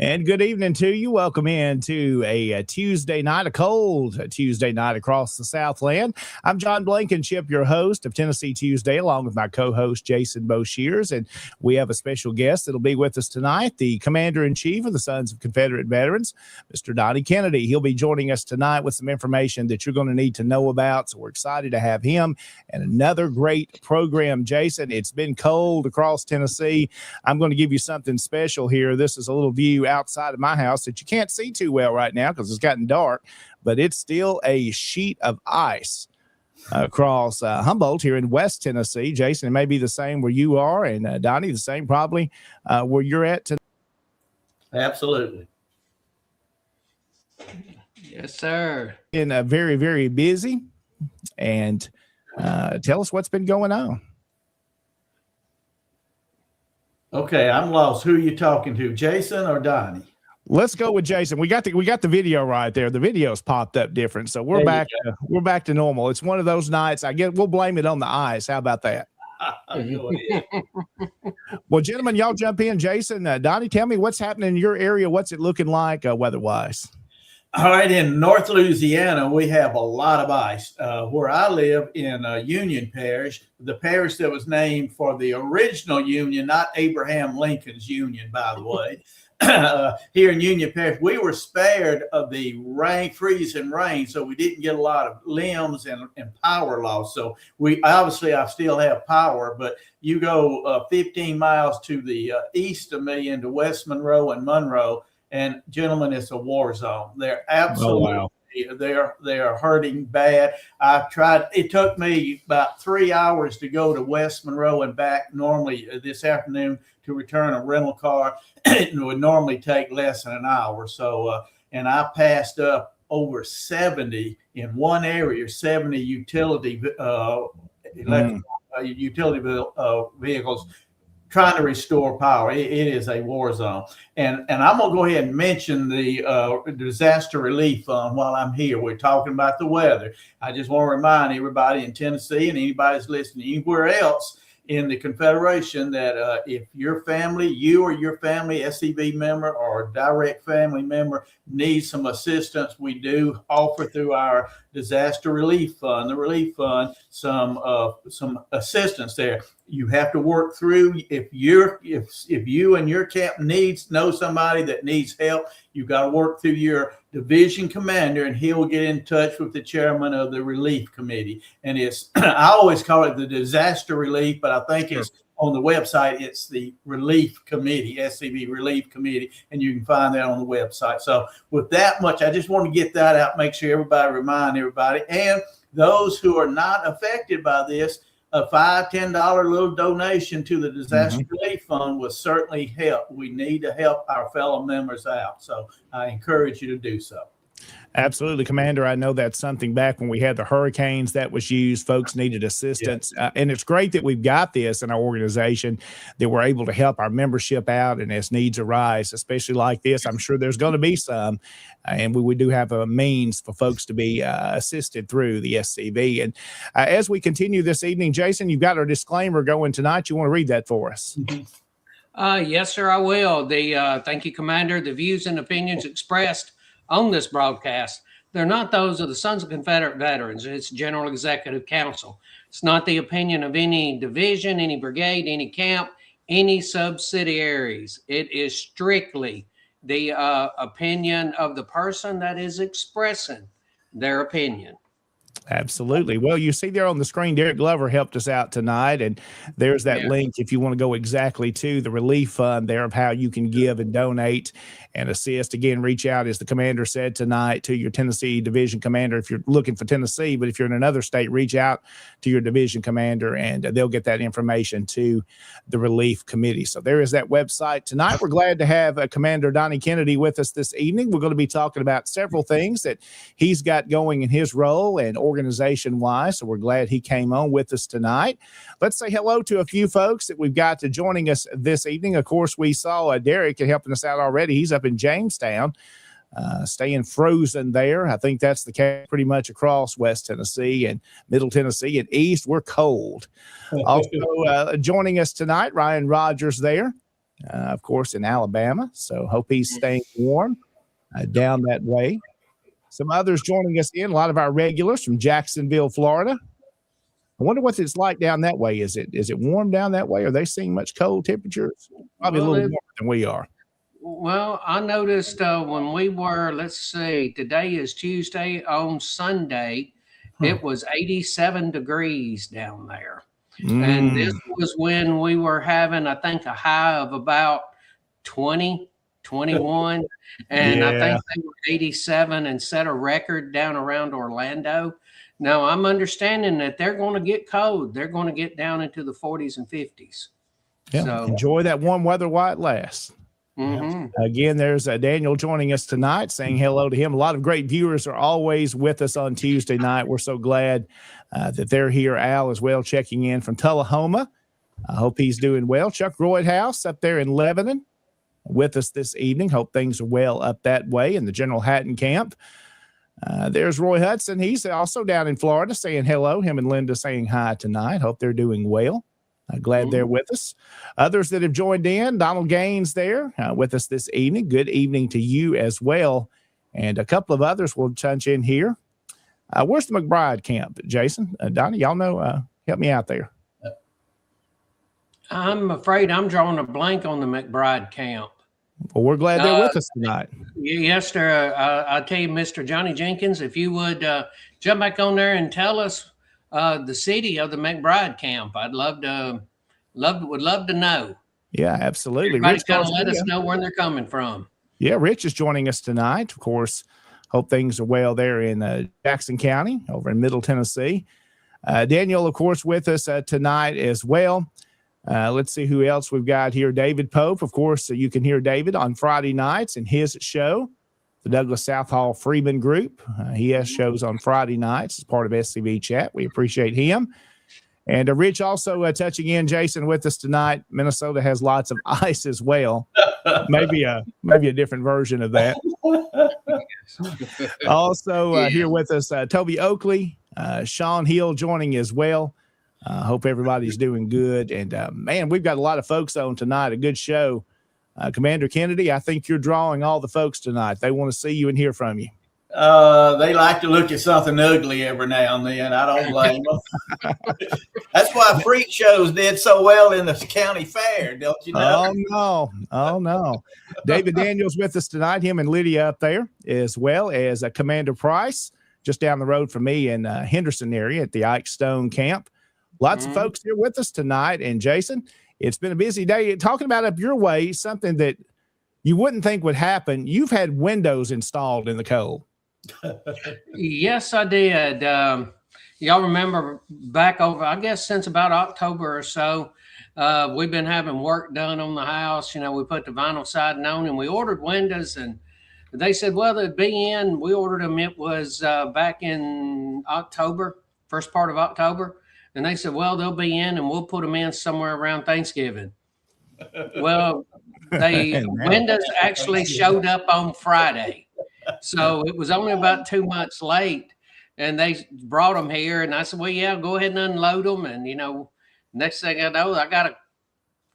And good evening to you. Welcome in to a Tuesday night, a cold Tuesday night across the Southland. I'm John Blankenship, your host of Tennessee Tuesday, along with my co-host Jason Boshears. And we have a special guest that'll be with us tonight, the Commander-in-Chief of the Sons of Confederate Veterans, Mr. Donnie Kennedy. He'll be joining us tonight with some information that you're going to need to know about. So we're excited to have him and another great program. Jason, it's been cold across Tennessee. I'm going to give you something special here. This is a little view outside of my house that you can't see too well right now because it's gotten dark, but it's still a sheet of ice across Humboldt here in West Tennessee. Jason, it may be the same where you are, and Donnie, the same probably where you're at today. Absolutely. Yes, sir. Been very, very busy, and tell us what's been going on. Okay, I'm lost. Who are you talking to, Jason or Donnie? Let's go with Jason. We got the video right there. The video's popped up different, so we're back to normal. It's one of those nights. I guess we'll blame it on the ice. How about that? Well, gentlemen, y'all jump in. Jason, Donnie, tell me what's happening in your area. What's it looking like weather-wise? All right, in North Louisiana, we have a lot of ice. Where I live in Union Parish, the parish that was named for the original Union, not Abraham Lincoln's Union, by the way. Here in Union Parish, we were spared of the freezing rain, so we didn't get a lot of limbs and power loss. So I still have power, but you go 15 miles to the east of me into West Monroe and Monroe, and gentlemen, it's a war zone. They're absolutely, they are hurting bad. I've tried. It took me about 3 hours to go to West Monroe and back. Normally this afternoon to return a rental car, it would normally take less than an hour. So, and I passed up over 70 in one area, 70 utility vehicles trying to restore power. It is a war zone. And I'm going to go ahead and mention the disaster relief fund while I'm here. We're talking about the weather. I just want to remind everybody in Tennessee and anybody that's listening anywhere else in the Confederation that if your family, you or your family, SCV member or direct family member needs some assistance, we do offer through our disaster relief fund, the relief fund, some assistance there. You have to work through if you and your camp know somebody that needs help. You've got to work through your division commander, and he'll get in touch with the chairman of the relief committee. And it's, I always call it the disaster relief, but I think it's on the website, it's the relief committee, SCB relief committee, and you can find that on the website. So with that much, I just want to get that out, make sure remind everybody. And those who are not affected by this, a $5, $10 little donation to the disaster relief fund will certainly help. We need to help our fellow members out. So I encourage you to do so. Absolutely, Commander. I know that's something back when we had the hurricanes that was used. Folks needed assistance. And it's great that we've got this in our organization, that we're able to help our membership out. And as needs arise, especially like this, I'm sure there's going to be some. And we do have a means for folks to be assisted through the SCB. And as we continue this evening, Jason, you've got our disclaimer going tonight. You want to read that for us? Yes, sir, I will. Thank you, Commander. The views and opinions expressed on this broadcast, they're not those of the Sons of Confederate Veterans. It's General Executive Council. It's not the opinion of any division, any brigade, any camp, any subsidiaries. It is strictly the opinion of the person that is expressing their opinion. Absolutely. Well, you see there on the screen, Derek Glover helped us out tonight, and there's that link if you want to go exactly to the relief fund there of how you can give and donate and assist. Again, reach out, as the commander said tonight, to your Tennessee division commander if you're looking for Tennessee, but if you're in another state, reach out to your division commander and they'll get that information to the relief committee. So there is that website. Tonight, we're glad to have Commander Donnie Kennedy with us this evening. We're going to be talking about several things that he's got going in his role and organization-wise, so we're glad he came on with us tonight. Let's say hello to a few folks that we've got joining us this evening. Of course, we saw Derek helping us out already. He's up in Jamestown, staying frozen there. I think that's the case pretty much across West Tennessee and Middle Tennessee and East. We're cold. Also joining us tonight, Ryan Rogers there, of course, in Alabama. So hope he's staying warm down that way. Some others joining us in, a lot of our regulars from Jacksonville, Florida. I wonder what it's like down that way. Is it warm down that way? Are they seeing much cold temperatures? Probably a little warmer than we are. Well, I noticed when we were, let's see, today is Tuesday. On Sunday, it was 87 degrees down there. And this was when we were having, I think, a high of about 20, 21. And I think they were 87 and set a record down around Orlando. Now, I'm understanding that they're going to get cold. They're going to get down into the 40s and 50s. Yeah, so enjoy that warm weather while it lasts. Again, there's Daniel joining us tonight, saying hello to him. A lot of great viewers are always with us on Tuesday night. We're so glad that they're here. Al as well, checking in from Tullahoma. I hope he's doing well. Chuck Roydhouse up there in Lebanon with us this evening. Hope things are well up that way in the General Hatton camp. There's Roy Hudson. He's also down in Florida saying hello. Him and Linda saying hi tonight. Hope they're doing well. Glad they're with us. Others that have joined in, Donald Gaines there with us this evening. Good evening to you as well. And a couple of others will touch in here. Where's the McBride camp, Jason? Donnie, y'all know, help me out there. I'm afraid I'm drawing a blank on the McBride camp. Well, we're glad they're with us tonight. Yes, sir. I'll tell you, Mr. Johnny Jenkins, if you would jump back on there and tell us the city of the McBride camp. I'd would love to know. Yeah, absolutely. Everybody's got to let us know where they're coming from. Yeah, Rich is joining us tonight. Of course, hope things are well there in Jackson County over in Middle Tennessee. Daniel, of course, with us tonight as well. Let's see who else we've got here. David Pope, of course, you can hear David on Friday nights in his show, the Douglas Southall Freeman Group. He has shows on Friday nights as part of SCB Chat. We appreciate him. And Rich also touching in, Jason, with us tonight. Minnesota has lots of ice as well. Maybe a different version of that. Also here with us, Toby Oakley, Sean Hill joining as well. Hope everybody's doing good. And, man, we've got a lot of folks on tonight, a good show. Commander Kennedy, I think you're drawing all the folks tonight. They want to see you and hear from you. They like to look at something ugly every now and then. I don't blame them. That's why freak shows did so well in the county fair, don't you know? Oh no. David Daniels with us tonight, him and Lydia up there, as well as Commander Price, just down the road from me in Henderson area at the Ike Stone camp. Lots of folks here with us tonight. And Jason, it's been a busy day. Talking about up your way, something that you wouldn't think would happen. You've had windows installed in the cold. Yes, I did. Y'all remember back over, I guess, since about October or so, we've been having work done on the house. You know, we put the vinyl siding on and we ordered windows, and they said, well, they'd be in. We ordered them. It was back in October, first part of October. And they said, well, they'll be in and we'll put them in somewhere around Thanksgiving. Well, windows actually showed up on Friday. So it was only about 2 months late, and they brought them here. And I said, well, yeah, go ahead and unload them. And, you know, next thing I know, I got a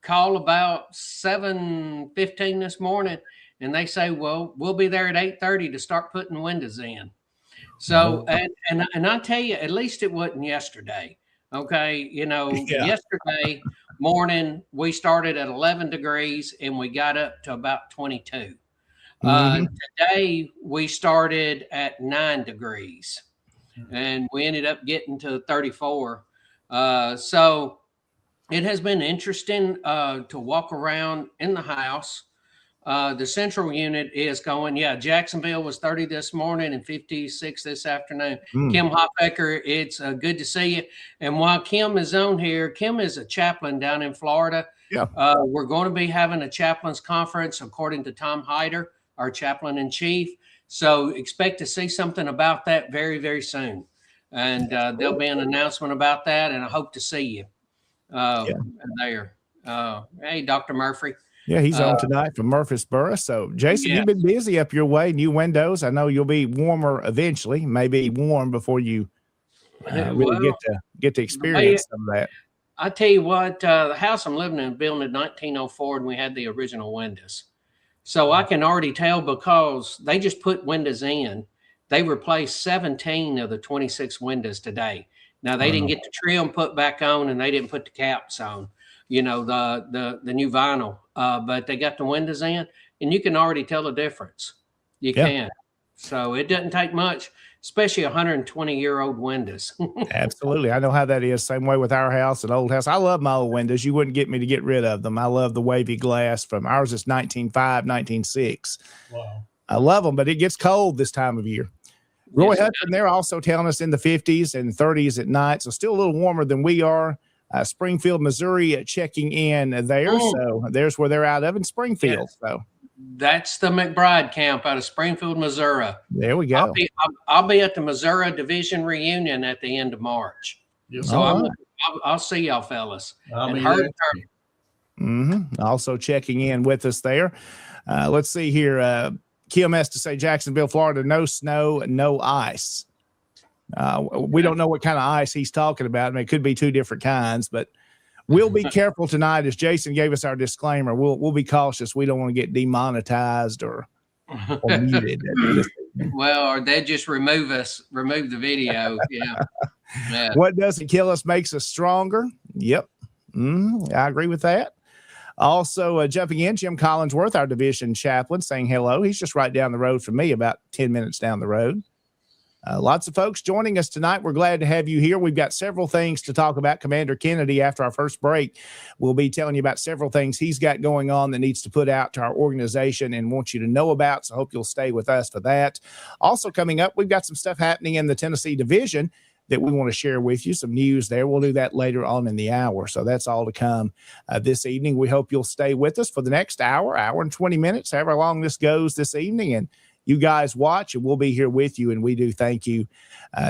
call about 7:15 this morning, and they say, well, we'll be there at 8:30 to start putting windows in. So, and I tell you, at least it wasn't yesterday. Okay. You know, yesterday morning, we started at 11 degrees and we got up to about 22. Today we started at 9 degrees and we ended up getting to 34. So it has been interesting to walk around in the house. The central unit is going, Jacksonville was 30 this morning and 56 this afternoon. Kim Hofecker, it's good to see you. And while Kim is on here, Kim is a chaplain down in Florida. Yeah. We're going to be having a chaplain's conference, according to Tom Hyder, our chaplain in chief. So expect to see something about that very, very soon. And there'll be an announcement about that. And I hope to see you there. Hey, Dr. Murphy. Yeah, he's on tonight from Murfreesboro. So, Jason, you've been busy up your way. New windows. I know you'll be warmer eventually. Maybe warm before you really get to experience some of that. I tell you what, the house I'm living in built in 1904, and we had the original windows. So I can already tell because they just put windows in. They replaced 17 of the 26 windows today. Now they didn't get the trim put back on, and they didn't put the caps on. You know, the new vinyl, but they got the windows in, and you can already tell the difference. You can. So it doesn't take much, especially 120-year-old windows. Absolutely. I know how that is. Same way with our house, an old house. I love my old windows. You wouldn't get me to get rid of them. I love the wavy glass from ours. Is 1905, 1906. Wow. I love them, but it gets cold this time of year. Roy Hudson, they're also telling us in the 50s and 30s at night, so still a little warmer than we are. Springfield, Missouri, checking in there. So there's where they're out of in Springfield. So that's the McBride camp out of Springfield, Missouri. There we go. I'll be at the Missouri Division reunion at the end of March. So I'll see y'all fellas. Also checking in with us there. Let's see here. Kim has to say Jacksonville, Florida, no snow, no ice. We don't know what kind of ice he's talking about. I mean, it could be two different kinds, but we'll be careful tonight. As Jason gave us our disclaimer, we'll be cautious. We don't want to get demonetized or muted. Well, or they just remove the video. Yeah. What doesn't kill us makes us stronger. Yep. I agree with that. Also jumping in, Jim Collinsworth, our division chaplain, saying hello. He's just right down the road from me, about 10 minutes down the road. Lots of folks joining us tonight. We're glad to have you here. We've got several things to talk about. Commander Kennedy, after our first break, will be telling you about several things he's got going on that needs to put out to our organization and wants you to know about. So I hope you'll stay with us for that. Also coming up, we've got some stuff happening in the Tennessee division that we want to share with you, some news there. We'll do that later on in the hour. So that's all to come this evening. We hope you'll stay with us for the next hour and 20 minutes, however long this goes this evening. And you guys watch, and we'll be here with you, and we do thank you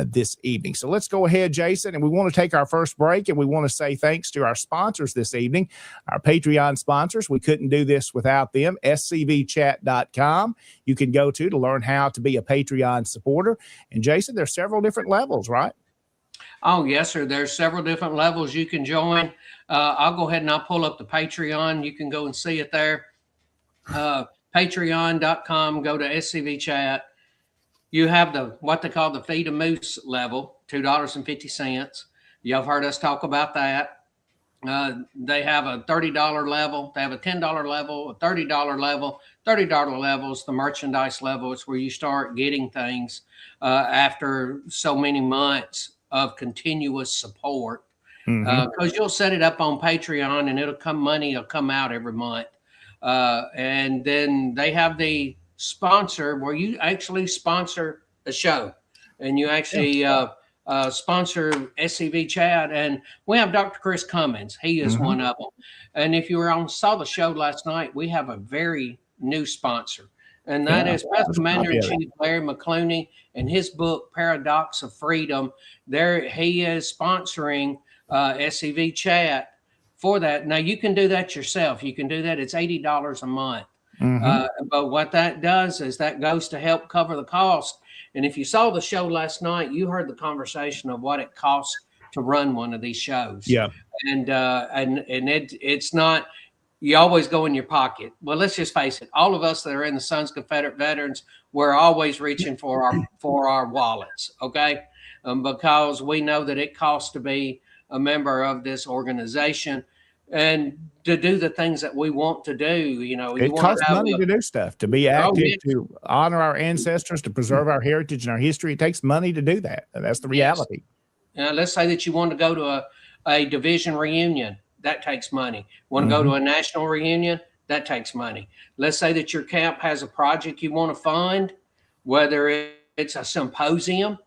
this evening. So let's go ahead, Jason, and we want to take our first break, and we want to say thanks to our sponsors this evening, our Patreon sponsors. We couldn't do this without them, scvchat.com. You can go to learn how to be a Patreon supporter. And, Jason, there's several different levels, right? Oh, yes, sir. There's several different levels you can join. I'll go ahead and I'll pull up the Patreon. You can go and see it there. Patreon.com, go to SCV Chat. you have the what they call the Feed a Moose level, $2.50. Y'all have heard us talk about that. They have a $30 level. They have a $10 level, a $30 level. $30 level is the merchandise level. It's where you start getting things after so many months of continuous support. Because you'll set it up on Patreon and money will come out every month. And then they have the sponsor where you actually sponsor a show and you actually sponsor SCV Chat. And we have Dr. Chris Cummins. He is one of them. And if you saw the show last night, we have a very new sponsor. And that is Pest Commander-in-Chief Larry McClooney and his book, Paradox of Freedom. There, he is sponsoring SCV Chat for that. Now, you can do that yourself. You can do that. It's $80 a month. But what that does is that goes to help cover the cost. And if you saw the show last night, you heard the conversation of what it costs to run one of these shows. Yeah. And it's not, you always go in your pocket. Well, let's just face it. All of us that are in the Sons of Confederate Veterans, we're always reaching for our wallets. Okay. Because we know that it costs to be a member of this organization and to do the things that we want to do. You know, it costs money to do stuff, to be active, to honor our ancestors, to preserve our heritage and our history. It takes money to do that. And that's the reality. Let's say that you want to go to a division reunion. That takes money. Want to go to a national reunion? That takes money. Let's say that your camp has a project you want to fund, whether it's a symposium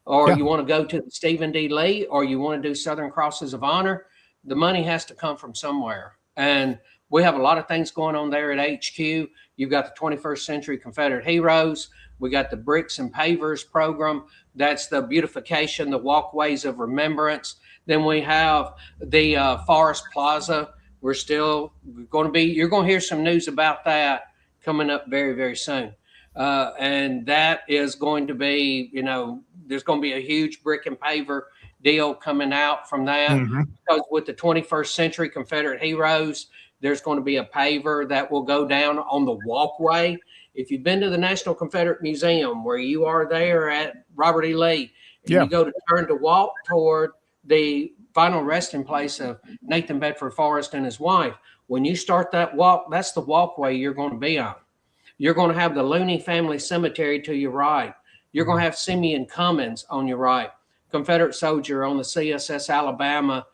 or you want to go to Stephen D. Lee or you want to do Southern Crosses of Honor. The money has to come from somewhere. And we have a lot of things going on there at HQ. You've got the 21st Century Confederate Heroes. We got the Bricks and Pavers program. That's the beautification, the walkways of remembrance. Then we have the Forest Plaza. We're still going to be, you're going to hear some news about that coming up very, very soon. And that is going to be, you know, there's going to be a huge brick and paver deal coming out from that. Because with the 21st Century Confederate Heroes, there's going to be a paver that will go down on the walkway. If you've been to the National Confederate Museum, where you are there at Robert E. Lee, and you go to turn to walk toward the final resting place of Nathan Bedford Forrest and his wife, when you start that walk, that's the walkway you're going to be on. You're going to have the Looney Family Cemetery to your right. You're going to have Simeon Cummins on your right. Confederate soldier on the CSS Alabama.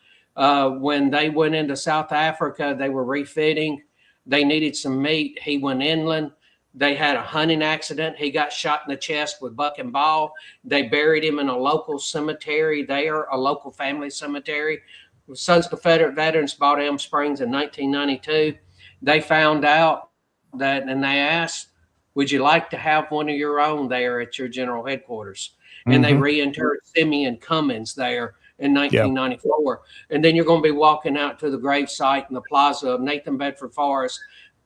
When they went into South Africa, they were refitting. They needed some meat. He went inland. They had a hunting accident. He got shot in the chest with buck and ball. They buried him in a local cemetery there, a local family cemetery. Sons of Confederate Veterans bought Elm Springs in 1992. They found out that, and they asked, would you like to have one of your own there at your general headquarters? And they reinterred Simeon Cummins there in 1994. And then you're going to be walking out to the grave site in the plaza of Nathan Bedford Forrest.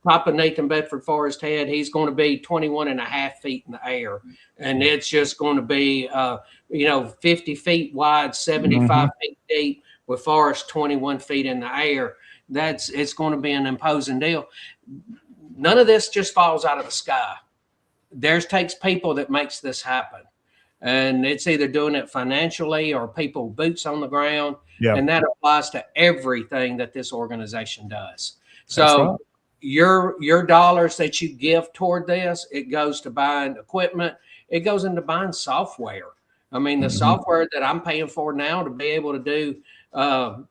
Top of Nathan Bedford Forrest head, he's going to be 21 and a half feet in the air. And it's just going to be, 50 feet wide, 75 feet deep, with Forrest 21 feet in the air. It's going to be an imposing deal. None of this just falls out of the sky. There's takes people that makes this happen. And it's either doing it financially or people boots on the ground. And that applies to everything that this organization does. So your dollars that you give toward this, it goes to buying equipment. It goes into buying software. I mean, the software that I'm paying for now to be able to do, the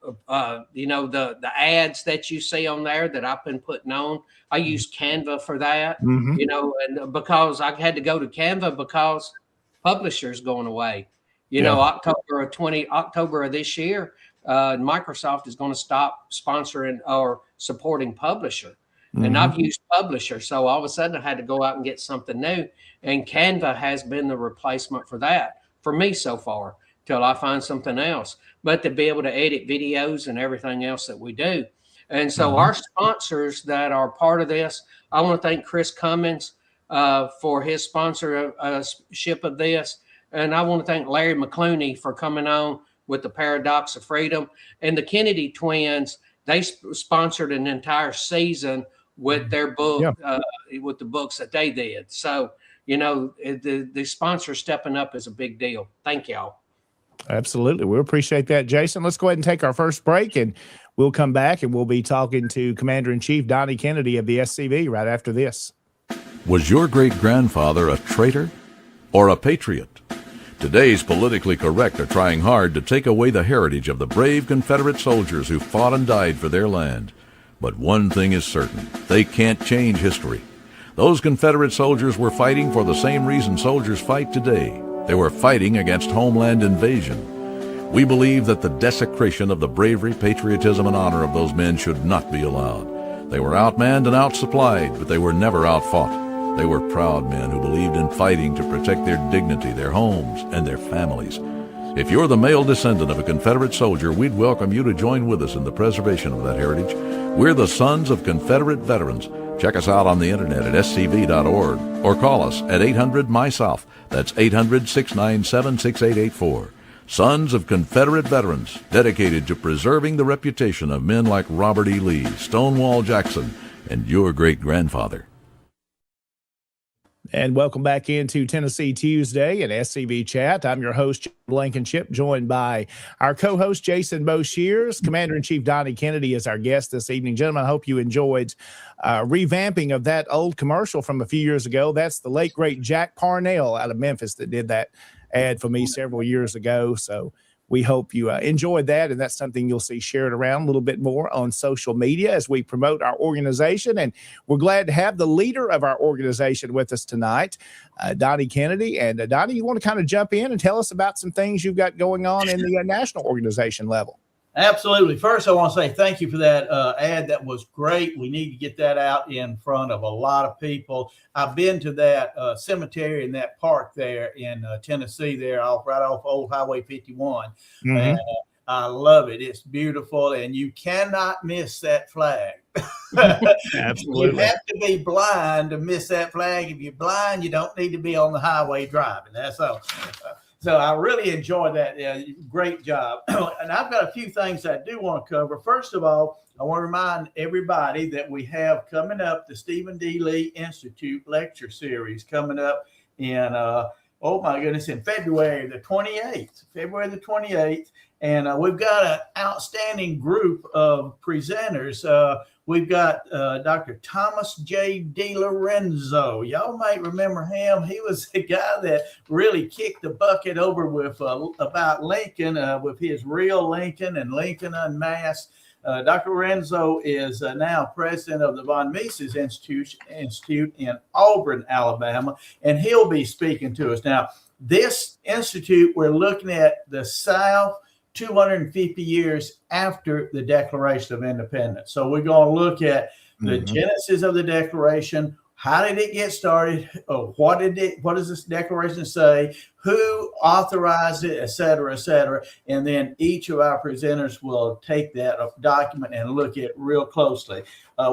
ads that you see on there that I've been putting on, I use Canva for that, and because I had to go to Canva because publishers going away, October of this year, Microsoft is going to stop sponsoring or supporting publisher. And I've used publisher. So all of a sudden I had to go out and get something new. And Canva has been the replacement for that for me so far till I find something else. But to be able to edit videos and everything else that we do. And so our sponsors that are part of this, I want to thank Chris Cummins for his sponsorship of this. And I want to thank Larry McClooney for coming on with the Paradox of Freedom. And the Kennedy twins, they sponsored an entire season with their book, with the books that they did. So, the sponsor stepping up is a big deal. Thank y'all. Absolutely. We appreciate that, Jason. Let's go ahead and take our first break, and we'll come back and we'll be talking to Commander-in-Chief Donnie Kennedy of the SCV right after this. Was your great-grandfather a traitor or a patriot? Today's politically correct are trying hard to take away the heritage of the brave Confederate soldiers who fought and died for their land. But one thing is certain, they can't change history. Those Confederate soldiers were fighting for the same reason soldiers fight today. They were fighting against homeland invasion. We believe that the desecration of the bravery, patriotism, and honor of those men should not be allowed. They were outmanned and outsupplied, but they were never outfought. They were proud men who believed in fighting to protect their dignity, their homes, and their families. If you're the male descendant of a Confederate soldier, we'd welcome you to join with us in the preservation of that heritage. We're the Sons of Confederate Veterans. Check us out on the internet at scv.org or call us at 800-MY-SOUTH. That's 800-697-6884. Sons of Confederate Veterans, dedicated to preserving the reputation of men like Robert E. Lee, Stonewall Jackson, and your great-grandfather. And welcome back into Tennessee Tuesday and SCV Chat. I'm your host, John Blankenship, joined by our co-host, Jason Boshears. Commander-in-Chief Donnie Kennedy is our guest this evening. Gentlemen, I hope you enjoyed revamping of that old commercial from a few years ago. That's the late, great Jack Parnell out of Memphis that did that ad for me several years ago. So we hope you enjoyed that, and that's something you'll see shared around a little bit more on social media as we promote our organization. And we're glad to have the leader of our organization with us tonight, Donnie Kennedy. And Donnie, you want to kind of jump in and tell us about some things you've got going on in the national organization level? Absolutely. First, I want to say thank you for that ad. That was great. We need to get that out in front of a lot of people. I've been to that cemetery in that park there in Tennessee, there right off Old Highway 51. Mm-hmm. And I love it. It's beautiful, and you cannot miss that flag. Absolutely. You have to be blind to miss that flag. If you're blind, you don't need to be on the highway driving. That's all. So I really enjoyed that. Great job. And I've got a few things I do want to cover. First of all, I want to remind everybody that we have coming up the Stephen D. Lee Institute lecture series coming up in, in February the 28th. And we've got an outstanding group of presenters. We've got Dr. Thomas J. DiLorenzo. Y'all might remember him. He was the guy that really kicked the bucket over with about Lincoln, with his Real Lincoln and Lincoln Unmasked. Dr. Lorenzo is now president of the Von Mises Institute in Auburn, Alabama, and he'll be speaking to us. Now, this institute, we're looking at the South 250 years after the Declaration of Independence. So we're going to look at the genesis of the Declaration. How did it get started? What does this declaration say? Who authorized it, et cetera, et cetera. And then each of our presenters will take that document and look at it real closely.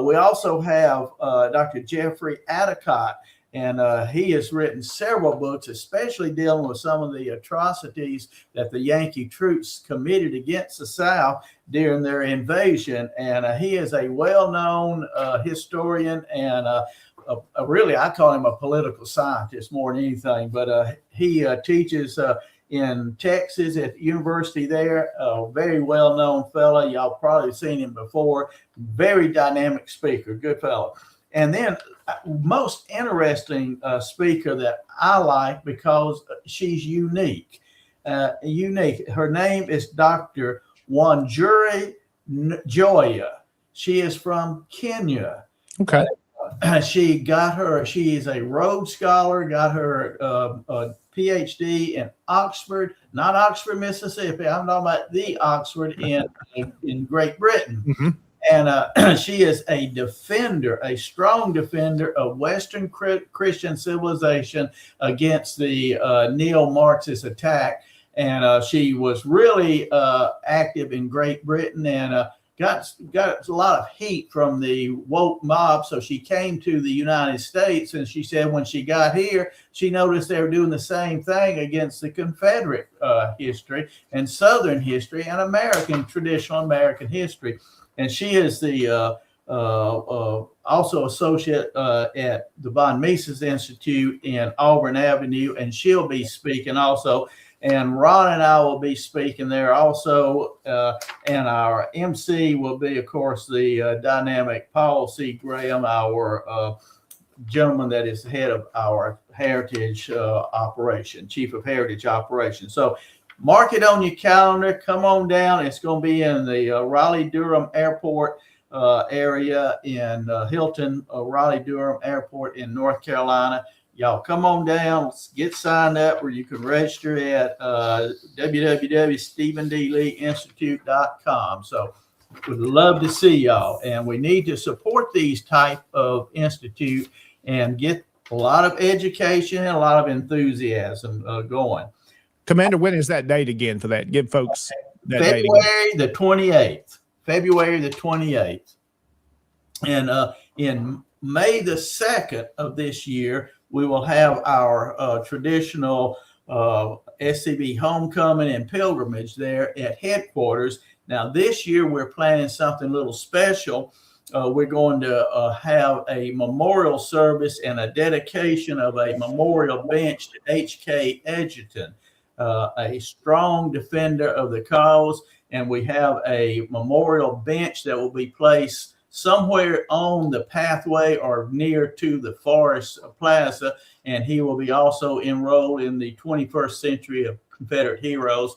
We also have Dr. Jeffrey Adicott, and he has written several books, especially dealing with some of the atrocities that the Yankee troops committed against the South during their invasion. And he is a well-known historian and really, I call him a political scientist more than anything, but he teaches in Texas at the university there. A very well-known fella. Y'all probably seen him before. Very dynamic speaker, good fella. And then most interesting speaker that I like because she's unique. Her name is Dr. Wanjuri Joya. She is from Kenya. Okay. She is a Rhodes Scholar, got her PhD in Oxford, not Oxford, Mississippi. I'm talking about the Oxford in Great Britain. Mm-hmm. And she is a strong defender of Western Christian civilization against the neo-Marxist attack. And she was really active in Great Britain and got a lot of heat from the woke mob. So she came to the United States, and she said when she got here, she noticed they were doing the same thing against the Confederate history and Southern history and traditional American history. And she is the also associate at the Von Mises Institute in Auburn Avenue, and she'll be speaking also. And Ron and I will be speaking there also. And our MC will be, of course, the dynamic Paul C. Graham, our gentleman that is the head of our heritage operation, chief of heritage operations. So mark it on your calendar. Come on down. It's going to be in the Raleigh-Durham Airport area in Hilton, Raleigh-Durham Airport in North Carolina. Y'all come on down, get signed up, where you can register at www.stephendleeinstitute.com. So we'd love to see y'all, and we need to support these type of institute and get a lot of education and a lot of enthusiasm going. Commander, when is that date again for that? Give folks that date February the 28th. February the 28th. And in May the 2nd of this year, we will have our traditional SCB homecoming and pilgrimage there at headquarters. Now, this year, we're planning something a little special. We're going to have a memorial service and a dedication of a memorial bench to H.K. Edgerton, a strong defender of the cause. And we have a memorial bench that will be placed somewhere on the pathway or near to the Forest Plaza. And he will be also enrolled in the 21st Century of Confederate Heroes.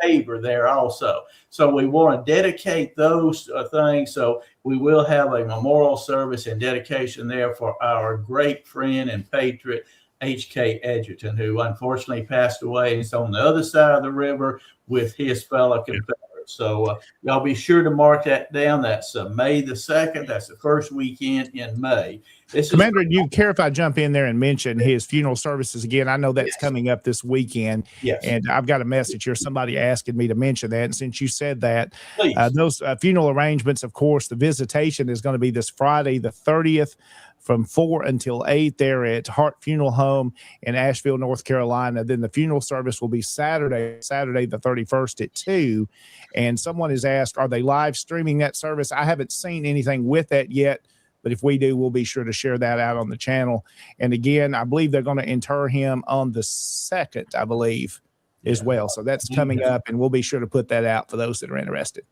Paver there also. So we want to dedicate those things. So we will have a memorial service and dedication there for our great friend and patriot, H.K. Edgerton, who unfortunately passed away. He's on the other side of the river with his fellow Confederates. So y'all be sure to mark that down. That's May the 2nd. That's the first weekend in May. Commander, do you care if I jump in there and mention his funeral services again? I know that's coming up this weekend. Yes. And I've got a message here. Somebody asking me to mention that. And since you said that, Please. Those funeral arrangements, of course, the visitation is going to be this Friday, the 30th, from 4 until 8 there at Hart Funeral Home in Asheville, North Carolina. Then the funeral service will be Saturday the 31st at 2. And someone has asked, are they live streaming that service? I haven't seen anything with that yet, but if we do, we'll be sure to share that out on the channel. And again, I believe they're going to inter him on the 2nd, I believe, as well. So that's coming up, and we'll be sure to put that out for those that are interested.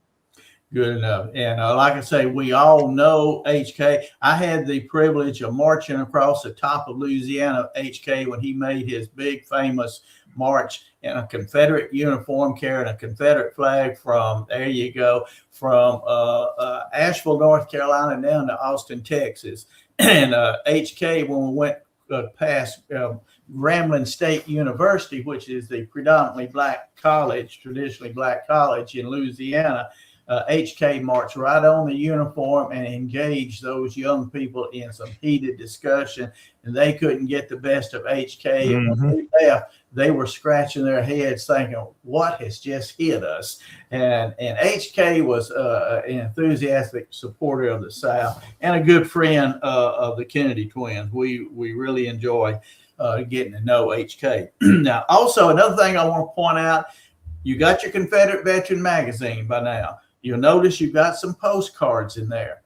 Good enough. And like I say, we all know HK. I had the privilege of marching across the top of Louisiana, HK, when he made his big famous march in a Confederate uniform, carrying a Confederate flag from, there you go, from Asheville, North Carolina, down to Austin, Texas. And HK, when we went past Grambling State University, which is the predominantly black college, traditionally black college in Louisiana, HK marched right on the uniform and engaged those young people in some heated discussion, and they couldn't get the best of HK. And when they left, they were scratching their heads thinking, what has just hit us? And HK was an enthusiastic supporter of the South and a good friend of the Kennedy twins. We really enjoy getting to know HK. Now, also, another thing I want to point out, you got your Confederate Veteran magazine by now. You'll notice you've got some postcards in there.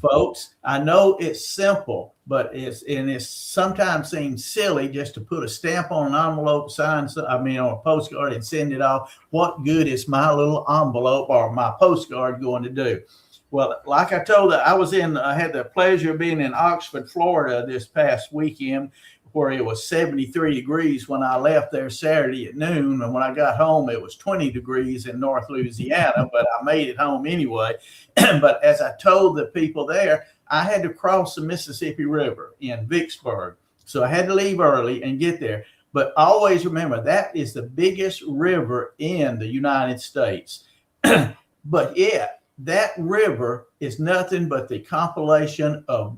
Folks, I know it's simple, but it sometimes seems silly just to put a stamp on an envelope, on a postcard and send it off. What good is my little envelope or my postcard going to do? Well, like I told you, I had the pleasure of being in Oxford, Florida this past weekend, where it was 73 degrees when I left there Saturday at noon. And when I got home, it was 20 degrees in North Louisiana, but I made it home anyway. But as I told the people there, I had to cross the Mississippi River in Vicksburg. So I had to leave early and get there. But always remember, that is the biggest river in the United States. But yet, that river is nothing but the compilation of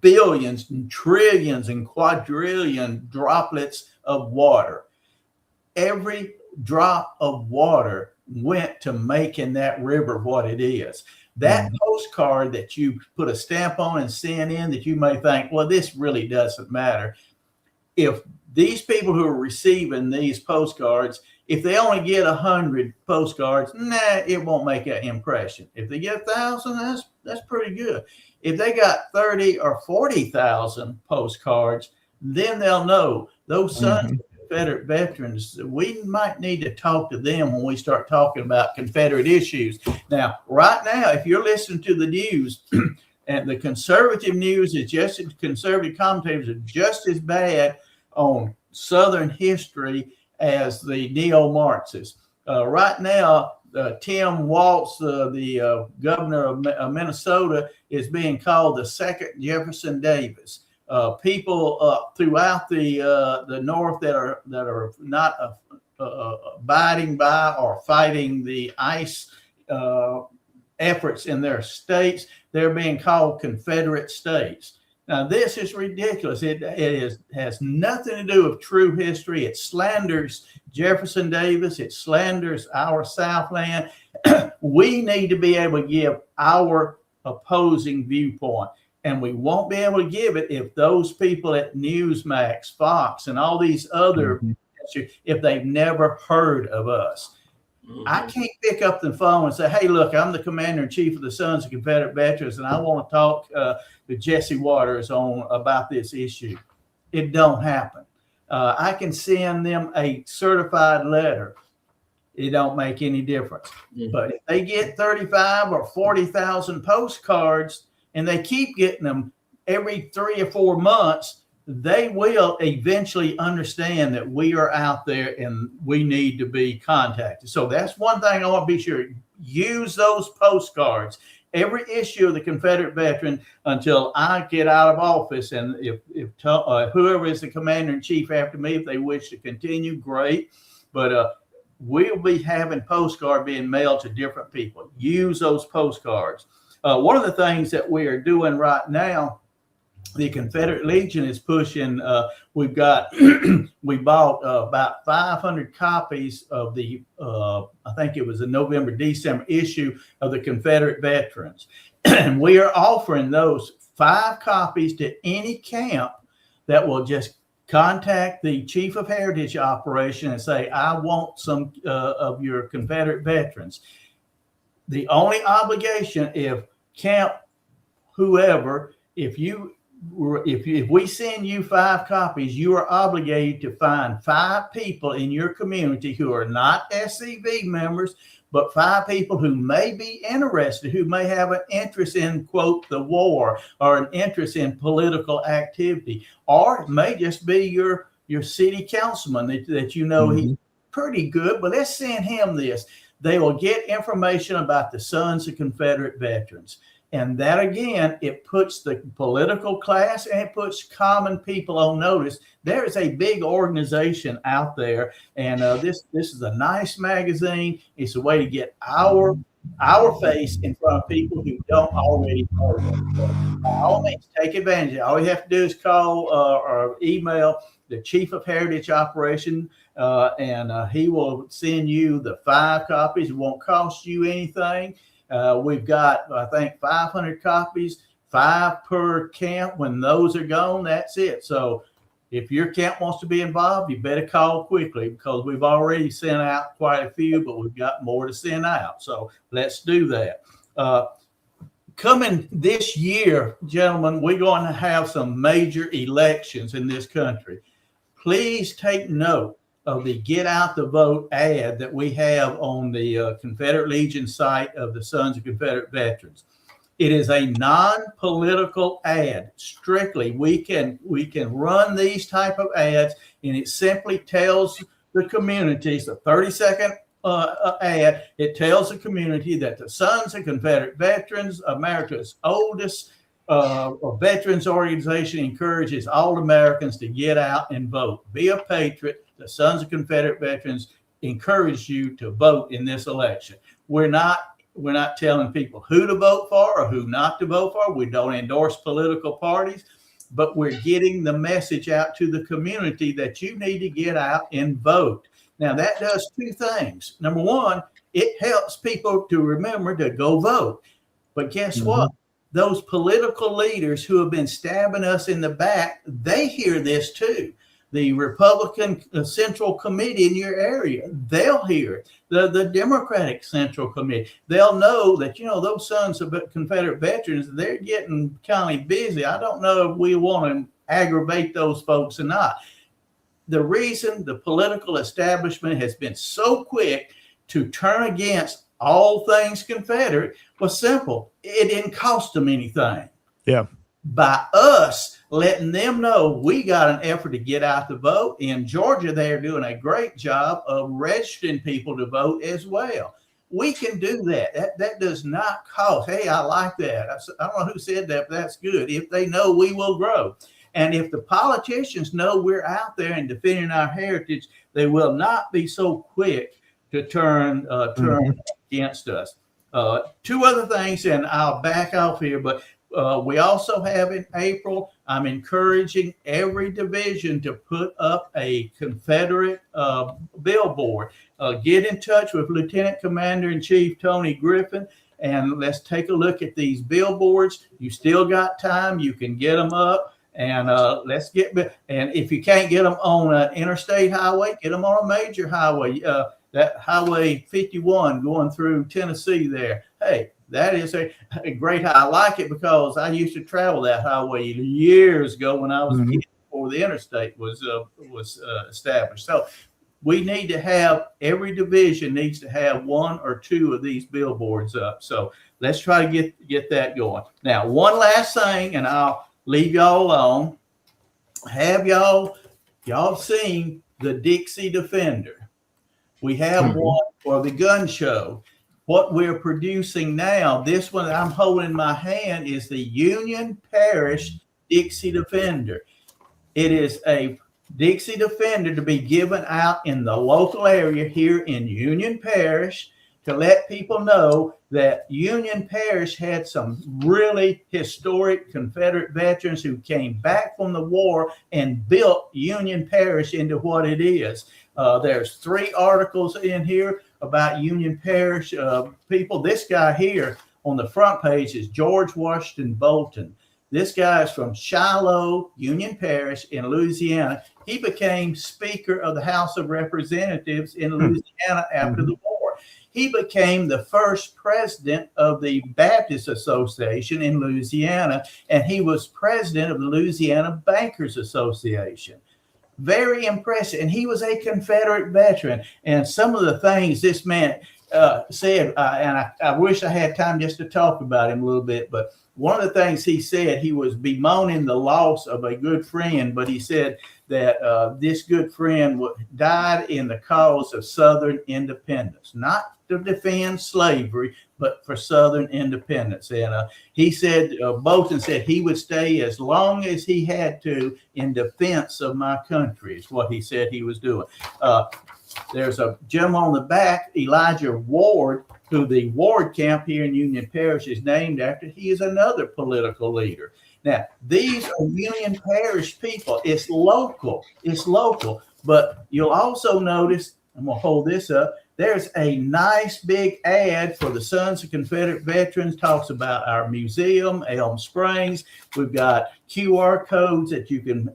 billions and trillions and quadrillion droplets of water. Every drop of water went to making that river what it is. That postcard that you put a stamp on and send in, that you may think, well, this really doesn't matter. If these people who are receiving these postcards, If they only get 100 postcards, it won't make that impression. If they get 1,000, that's pretty good. If they got 30 or 40,000 postcards, then they'll know those sons of Confederate veterans. We might need to talk to them when we start talking about Confederate issues. Now, right now, if you're listening to the news, and the conservative news is just as conservative commentators are just as bad on Southern history as the neo-Marxists. Right now, Tim Walz, the governor of Minnesota, is being called the second Jefferson Davis. People throughout the North that are not abiding by or fighting the ICE efforts in their states, they're being called Confederate states. Now, this is ridiculous. It has nothing to do with true history. It slanders Jefferson Davis. It slanders our Southland. We need to be able to give our opposing viewpoint, and we won't be able to give it if those people at Newsmax, Fox, and all these other, if they've never heard of us. I can't pick up the phone and say, hey, look, I'm the commander-in-chief of the Sons of Confederate Veterans, and I want to talk to Jesse Waters about this issue. It don't happen. I can send them a certified letter. It don't make any difference. But if they get 35 or 40,000 postcards and they keep getting them every 3 or 4 months, they will eventually understand that we are out there and we need to be contacted. So that's one thing I want to be sure. Use those postcards. Every issue of the Confederate Veteran until I get out of office. And if whoever is the commander-in-chief after me, if they wish to continue, great. But we'll be having postcards being mailed to different people. Use those postcards. One of the things that we are doing right now, the Confederate Legion is pushing. We bought about 500 copies of the, I think it was the November, December issue of the Confederate Veterans. And we are offering those 5 copies to any camp that will just contact the chief of heritage operation and say, I want some of your Confederate veterans. The only obligation, if camp whoever, if we send you 5 copies, you are obligated to find 5 people in your community who are not SCV members, but 5 people who may be interested, who may have an interest in, quote, the war, or an interest in political activity, or it may just be your city councilman that you know he's pretty good, but let's send him this. They will get information about the Sons of Confederate Veterans. And that, again, it puts the political class and it puts common people on notice. There is a big organization out there, and this is a nice magazine. It's a way to get our face in front of people who don't already know them. So, by all means, take advantage. All you have to do is call or email the chief of heritage operation, and he will send you the 5 copies. It won't cost you anything. We've got, I think, 500 copies, 5 per camp. When those are gone, that's it. So if your camp wants to be involved, you better call quickly, because we've already sent out quite a few, but we've got more to send out. So let's do that. Coming this year, gentlemen, we're going to have some major elections in this country. Please take note of the Get Out the Vote ad that we have on the Confederate Legion site of the Sons of Confederate Veterans. It is a non-political ad. Strictly, we can run these type of ads, and it simply tells the communities, the 30-second ad, it tells the community that the Sons of Confederate Veterans, America's oldest veterans organization, encourages all Americans to get out and vote. Be a patriot. The Sons of Confederate Veterans encourage you to vote in this election. We're not telling people who to vote for or who not to vote for. We don't endorse political parties, but we're getting the message out to the community that you need to get out and vote. Now, that does 2 things. Number one, it helps people to remember to go vote. But guess what? Those political leaders who have been stabbing us in the back, they hear this too. The Republican Central Committee in your area, they'll hear it. The Democratic Central Committee, they'll know that, those sons of Confederate veterans, they're getting kind of busy. I don't know if we want to aggravate those folks or not. The reason the political establishment has been so quick to turn against all things Confederate was simple. It didn't cost them anything. Yeah. By us letting them know we got an effort to get out the vote. In Georgia, they're doing a great job of registering people to vote as well. We can do that. That does not cost. Hey, I like that. I don't know who said that, but that's good. If they know, we will grow. And if the politicians know we're out there and defending our heritage, they will not be so quick to turn against us. Two other things, and I'll back off here, but we also have in April, I'm encouraging every division to put up a Confederate billboard. Get in touch with Lieutenant Commander-in-Chief Tony Griffin, and let's take a look at these billboards. You still got time. You can get them up, and let's get. And if you can't get them on an interstate highway, get them on a major highway. That Highway 51 going through Tennessee there. Hey, that is a great. I like it because I used to travel that highway years ago when I was a kid, before the interstate was established. So we need to have, every division needs to have one or two of these billboards up. So let's try to get that going. Now, one last thing, and I'll leave y'all alone. Have y'all seen the Dixie Defender? We have one for the gun show. What we're producing now, this one that I'm holding in my hand, is the Union Parish Dixie Defender. It is a Dixie Defender to be given out in the local area here in Union Parish to let people know that Union Parish had some really historic Confederate veterans who came back from the war and built Union Parish into what it is. There's 3 articles in here about Union Parish people. This guy here on the front page is George Washington Bolton. This guy is from Shiloh, Union Parish in Louisiana. He became Speaker of the House of Representatives in Louisiana after the war. He became the first president of the Baptist Association in Louisiana, and he was president of the Louisiana Bankers Association. Very impressive. And he was a Confederate veteran. And some of the things this man said, and I wish I had time just to talk about him a little bit, but one of the things he said, he was bemoaning the loss of a good friend, but he said that this good friend died in the cause of Southern independence, not to defend slavery, but for Southern independence. And he said, Bolton said he would stay as long as he had to in defense of my country, is what he said he was doing. There's a gentleman on the back, Elijah Ward, who the Ward camp here in Union Parish is named after. He is another political leader. Now, these are Union Parish people. It's local. But you'll also notice, I'm going to hold this up, there's a nice big ad for the Sons of Confederate Veterans, talks about our museum, Elm Springs. We've got QR codes that you can,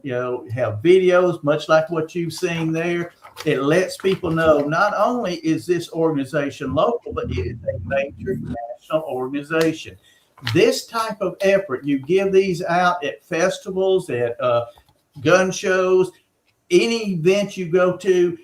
have videos, much like what you've seen there. It lets people know not only is this organization local, but it is a major national organization. This type of effort, you give these out at festivals, at gun shows, any event you go to,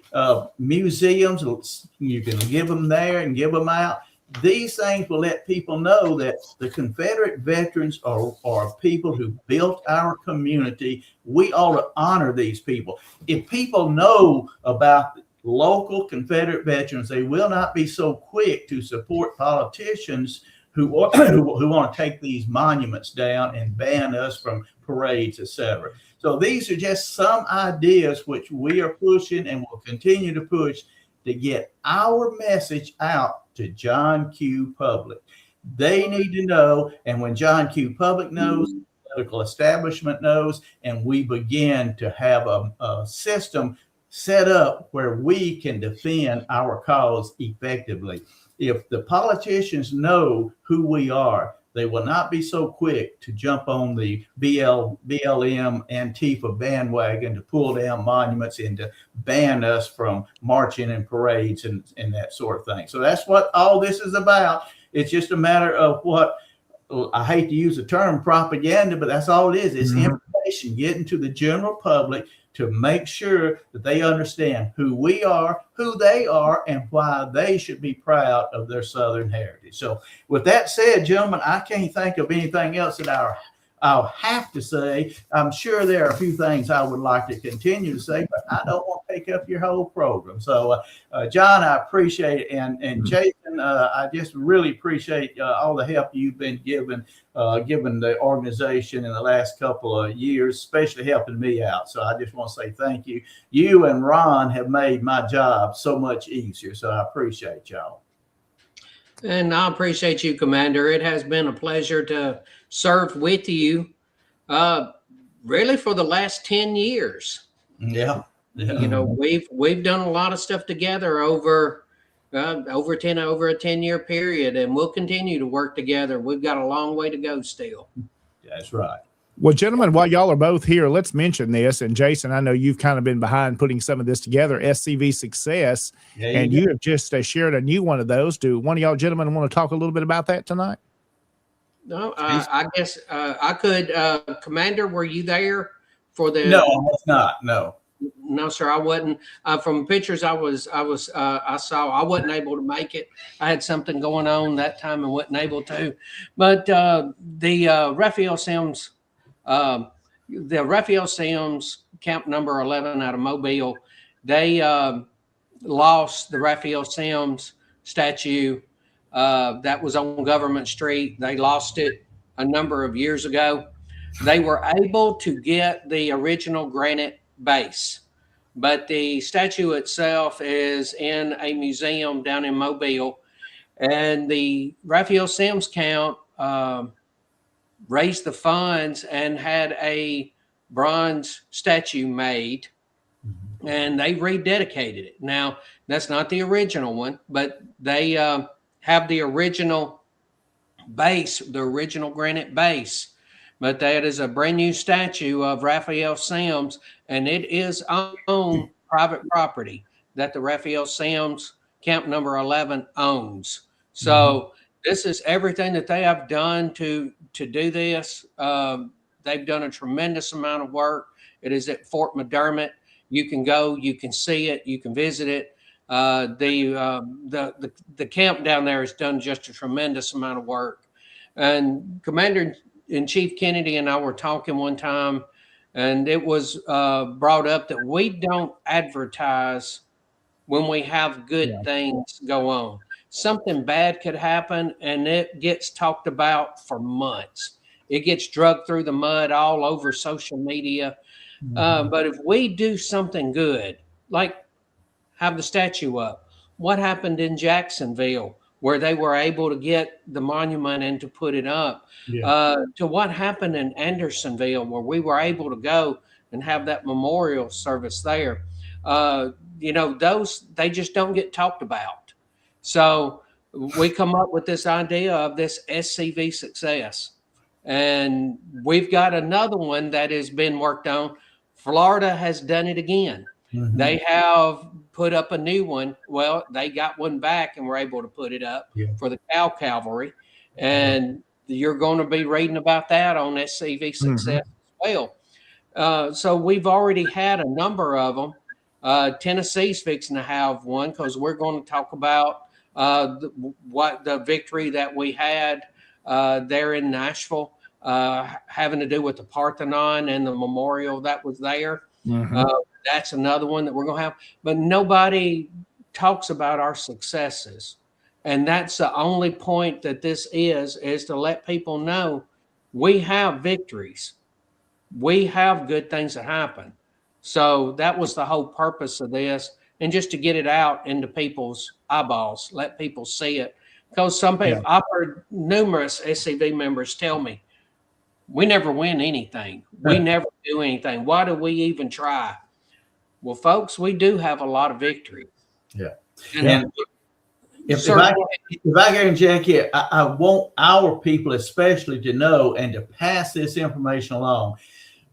museums, you can give them there and give them out. These things will let people know that the Confederate veterans are people who built our community. We ought to honor these people. If people know about local Confederate veterans, they will not be so quick to support politicians who want to take these monuments down and ban us from parades, etc. So these are just some ideas which we are pushing and will continue to push to get our message out to John Q. Public. They need to know, and when John Q. Public knows, the political establishment knows, and we begin to have a system set up where we can defend our cause effectively. If the politicians know who we are, they will not be so quick to jump on the BLM Antifa bandwagon to pull down monuments and to ban us from marching and parades and that sort of thing. So that's what all this is about. It's just a matter of what, I hate to use the term propaganda, but that's all it is. It's information getting to the general public to make sure that they understand who we are, who they are, and why they should be proud of their Southern heritage. So with that said, gentlemen, I can't think of anything else that I'll have to say. I'm sure there are a few things I would like to continue to say, but I don't want to take up your whole program. So, John, I appreciate it. And Jason, I just really appreciate all the help you've been given the organization in the last couple of years, especially helping me out. So I just want to say thank you. You and Ron have made my job so much easier. So I appreciate y'all. And I appreciate you, Commander. It has been a pleasure to serve with you really for the last 10 years. Yeah. You know, we've done a lot of stuff together over a 10-year period, and we'll continue to work together. We've got a long way to go still. That's right. Well, gentlemen, while y'all are both here, let's mention this. And Jason, I know you've kind of been behind putting some of this together, SCV Success, and you have just shared a new one of those. Do one of y'all gentlemen want to talk a little bit about that tonight? No, I guess I could. Commander, were you there for the? No, I was not. No. No, sir, I wasn't. From pictures I saw, I wasn't able to make it. I had something going on that time and wasn't able to. But the Raphael Sims, camp number 11 out of Mobile, they lost the Raphael Sims statue that was on Government Street. They lost it a number of years ago. They were able to get the original granite base, but the statue itself is in a museum down in Mobile, and the Raphael Sims camp raised the funds and had a bronze statue made, and they rededicated it. Now, that's not the original one, but they have the original base, the original granite base. But that is a brand new statue of Raphael Sims, and it is on private property that the Raphael Sims camp number 11 owns. So this is everything that they have done to do this. They've done a tremendous amount of work. It is at Fort McDermott. You can go, you can see it, you can visit it. The camp down there has done just a tremendous amount of work. And Commander-in-Chief Kennedy and I were talking one time, and it was brought up that we don't advertise when we have good things go on. Something bad could happen, and it gets talked about for months. It gets dragged through the mud all over social media. But if we do something good, like have the statue up, what happened in Jacksonville, where they were able to get the monument and to put it up, to what happened in Andersonville, where we were able to go and have that memorial service there. Those, they just don't get talked about. So we come up with this idea of this SCV Success. And we've got another one that has been worked on. Florida has done it again. They have put up a new one. Well, they got one back and were able to put it up for the Cow Cavalry. And you're going to be reading about that on SCV Success as well. So we've already had a number of them. Tennessee's fixing to have one, because we're going to talk about the victory that we had there in Nashville, having to do with the Parthenon and the memorial that was there. That's another one that we're going to have. But nobody talks about our successes. And that's the only point that this is to let people know we have victories. We have good things that happen. So that was the whole purpose of this, and just to get it out into people's eyeballs, let people see it. Because some people, I've heard numerous SCV members tell me, we never win anything. We never do anything. Why do we even try? Well, folks, we do have a lot of victory. And If I can interject here, I want our people especially to know and to pass this information along.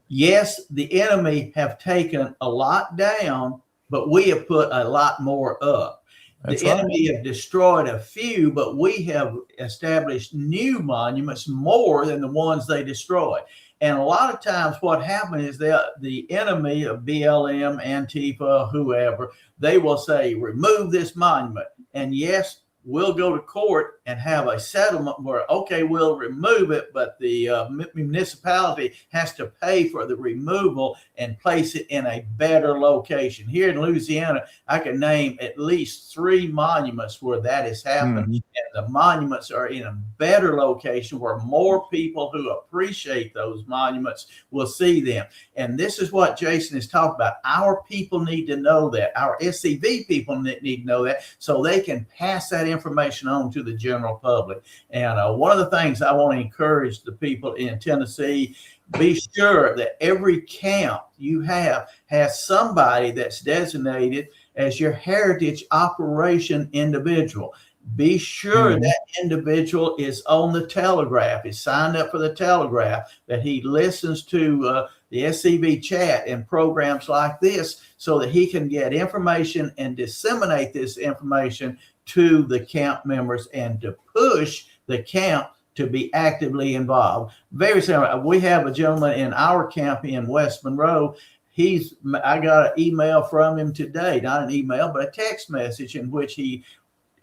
Yes, the enemy have taken a lot down, but we have put a lot more up. That's the right. enemy have destroyed a few, but we have established new monuments more than the ones they destroyed. And a lot of times what happens is the enemy of BLM, Antifa, whoever, they will say, remove this monument. And yes, we'll go to court and have a settlement where, okay, we'll remove it, but the municipality has to pay for the removal and place it in a better location. Here in Louisiana, I can name at least 3 monuments where that has happened. And the monuments are in a better location where more people who appreciate those monuments will see them. And this is what Jason is talking about. Our people need to know that. Our SCV people need to know that so they can pass that information on to the general public. And one of the things I want to encourage the people in Tennessee, be sure that every camp you have has somebody that's designated as your heritage operation individual. Be sure that individual is on the Telegraph, is signed up for the Telegraph, that he listens to the SCV chat and programs like this so that he can get information and disseminate this information to the camp members and to push the camp to be actively involved. Very similar. We have a gentleman in our camp in West Monroe. I got an email from him today, not an email, but a text message in which he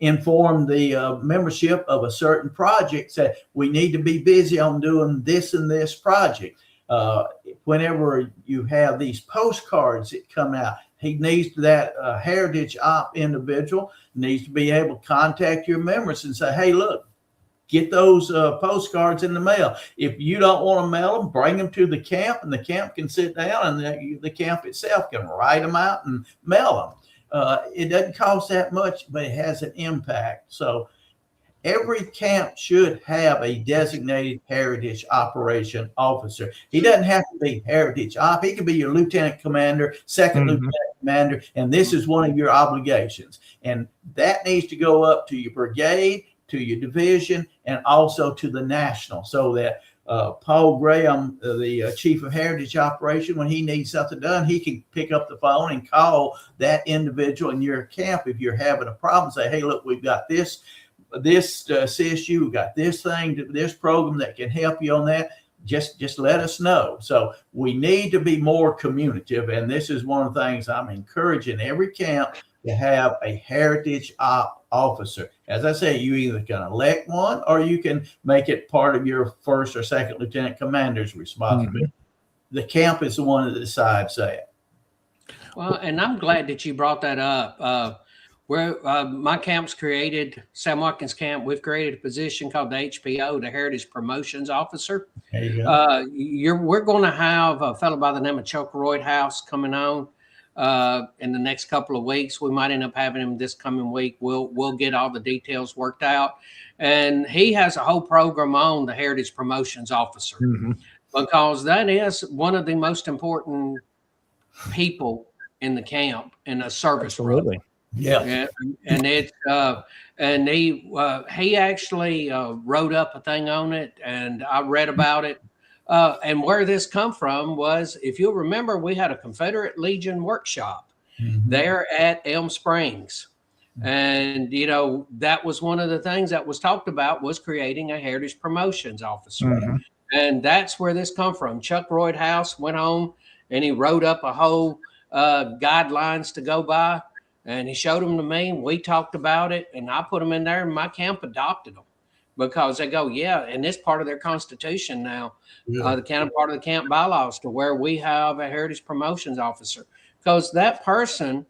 informed the membership of a certain project, said we need to be busy on doing this and this project. Whenever you have these postcards that come out, he needs that heritage op individual needs to be able to contact your members and say, hey, look, get those postcards in the mail. If you don't want to mail them, bring them to the camp, and the camp can sit down and the camp itself can write them out and mail them. It doesn't cost that much, but it has an impact. So every camp should have a designated heritage operation officer. He doesn't have to be heritage op. He can be your lieutenant commander, second lieutenant commander, and this is one of your obligations. And that needs to go up to your brigade, to your division, and also to the national, so that Paul Graham, the chief of heritage operation, when he needs something done, he can pick up the phone and call that individual in your camp if you're having a problem. Say, hey, look, we've got this CSU, we've got this thing, this program that can help you on that. Just let us know. So we need to be more communicative, and this is one of the things I'm encouraging every camp to have a heritage officer. As I say, you either can elect one or you can make it part of your first or second lieutenant commander's responsibility. The camp is the one that decides that. Well, and I'm glad that you brought that up. Where my camp's created, Sam Watkins Camp, we've created a position called the HPO, the Heritage Promotions Officer. There you go. We're going to have a fellow by the name of Chuck Roydhouse coming on in the next couple of weeks. We might end up having him this coming week. We'll get all the details worked out. And he has a whole program on the Heritage Promotions Officer, because that is one of the most important people in the camp in a service. Absolutely. Yeah. And it's and he actually wrote up a thing on it, and I read about it. And where this come from was, if you'll remember, we had a Confederate Legion workshop there at Elm Springs. And, you know, that was one of the things that was talked about, was creating a heritage promotions officer. And that's where this come from. Chuck Roydhouse went home and he wrote up a whole guidelines to go by, and he showed them to me, and we talked about it, and I put them in there, and my camp adopted them. Because they go, yeah, and it's part of their constitution now, the county part of the camp bylaws, to where we have a heritage promotions officer. Because that person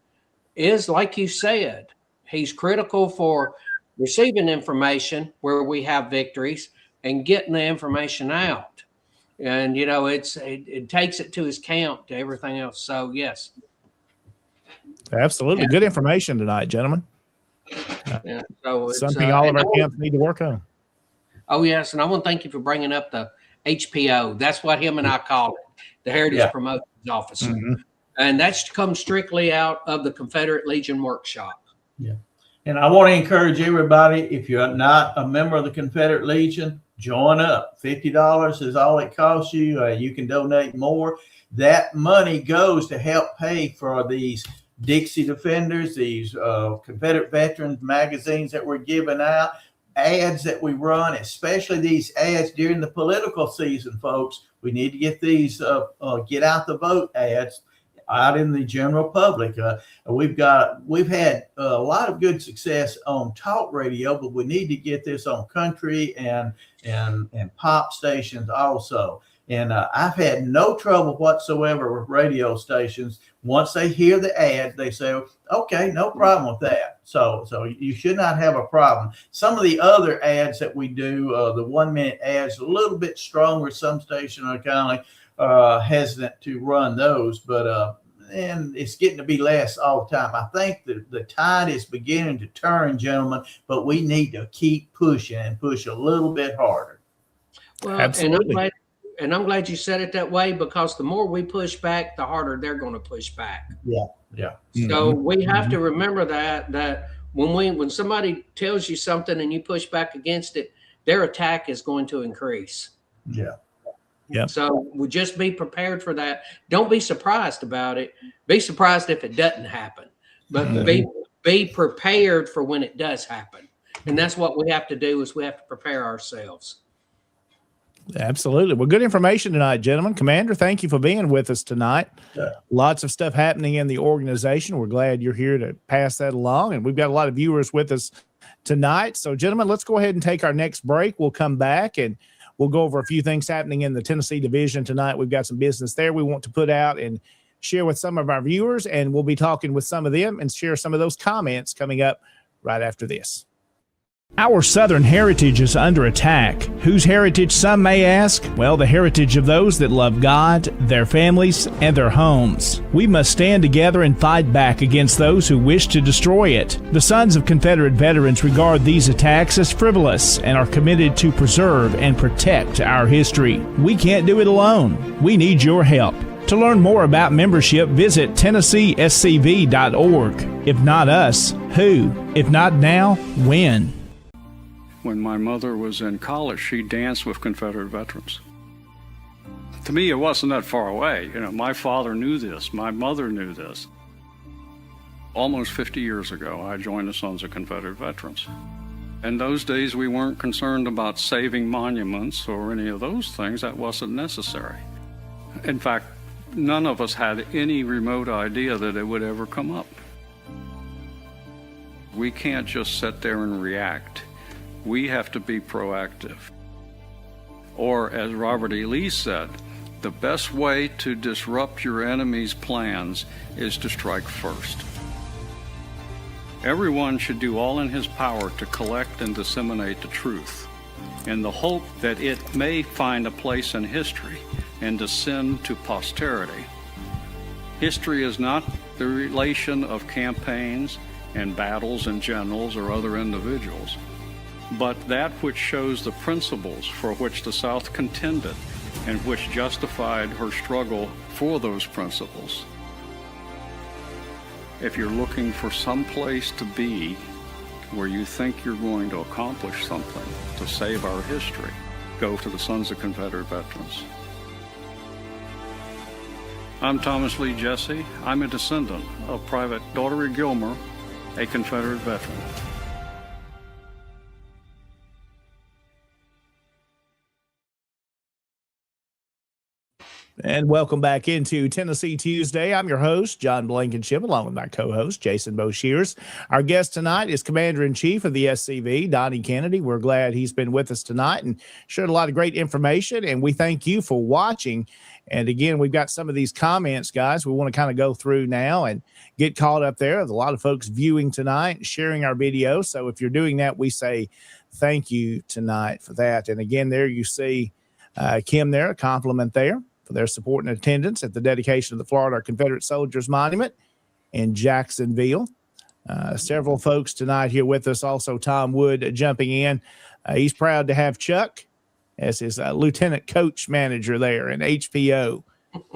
is, like you said, he's critical for receiving information where we have victories and getting the information out. And, you know, it takes it to his camp, to everything else. So, yes. Absolutely. Good information tonight, gentlemen. Yeah, so it's something all of our camps need to work on. Oh, yes. And I want to thank you for bringing up the HPO. That's what him and I call it, the Heritage Promotions Officer. And that's come strictly out of the Confederate Legion workshop. Yeah. And I want to encourage everybody, if you're not a member of the Confederate Legion, join up. $50 is all it costs you. You can donate more. That money goes to help pay for these Dixie Defenders, these Confederate Veterans magazines that we're giving out, ads that we run, especially these ads during the political season, folks. We need to get these get out the vote ads out in the general public. We've had a lot of good success on talk radio, but we need to get this on country and pop stations also. And I've had no trouble whatsoever with radio stations. Once they hear the ad, they say, okay, no problem with that. So you should not have a problem. Some of the other ads that we do, the 1 minute ads, a little bit stronger. Some stations are kind of hesitant to run those, but and it's getting to be less all the time. I think that the tide is beginning to turn, gentlemen, but we need to keep pushing and push a little bit harder. Well, absolutely. And I'm glad you said it that way, because the more we push back, the harder they're going to push back. Yeah. So we have to remember that when somebody tells you something and you push back against it, their attack is going to increase. Yeah. So we just be prepared for that. Don't be surprised about it. Be surprised if it doesn't happen, but be prepared for when it does happen. And that's what we have to do, is we have to prepare ourselves. Absolutely. Well, good information tonight, gentlemen. Commander, thank you for being with us tonight. Lots of stuff happening in the organization. We're glad you're here to pass that along. And we've got a lot of viewers with us tonight. So, gentlemen, let's go ahead and take our next break. We'll come back and we'll go over a few things happening in the Tennessee division tonight. We've got some business there we want to put out and share with some of our viewers. And we'll be talking with some of them and share some of those comments coming up right after this. Our Southern heritage is under attack. Whose heritage, some may ask? Well, the heritage of those that love God, their families, and their homes. We must stand together and fight back against those who wish to destroy it. The sons of Confederate veterans regard these attacks as frivolous and are committed to preserve and protect our history. We can't do it alone. We need your help. To learn more about membership, visit TennesseeSCV.org. If not us, who? If not now, when? When my mother was in college, she danced with Confederate veterans. To me, it wasn't that far away. My father knew this. My mother knew this. Almost 50 years ago, I joined the Sons of Confederate Veterans. In those days, we weren't concerned about saving monuments or any of those things. That wasn't necessary. In fact, none of us had any remote idea that it would ever come up. We can't just sit there and react. We have to be proactive. Or, as Robert E. Lee said, the best way to disrupt your enemy's plans is to strike first. Everyone should do all in his power to collect and disseminate the truth, in the hope that it may find a place in history and descend to posterity. History is not the relation of campaigns and battles and generals or other individuals, but that which shows the principles for which the South contended and which justified her struggle for those principles. If you're looking for some place to be where you think you're going to accomplish something to save our history, go to the Sons of Confederate Veterans. I'm Thomas Lee Jesse. I'm a descendant of Private Daughtery Gilmer, a Confederate veteran. And welcome back into Tennessee Tuesday. I'm your host, John Blankenship, along with my co-host, Jason Boshears. Our guest tonight is Commander-in-Chief of the SCV, Donnie Kennedy. We're glad he's been with us tonight and shared a lot of great information, and we thank you for watching. And again, we've got some of these comments, guys, we want to kind of go through now and get caught up there. There's a lot of folks viewing tonight, sharing our video. So if you're doing that, we say thank you tonight for that. And again, there you see Kim there, a compliment there for their support and attendance at the dedication of the Florida Confederate Soldiers Monument in Jacksonville. Several folks tonight here with us. Also, Tom Wood jumping in. He's proud to have Chuck as his lieutenant coach manager there in HPO,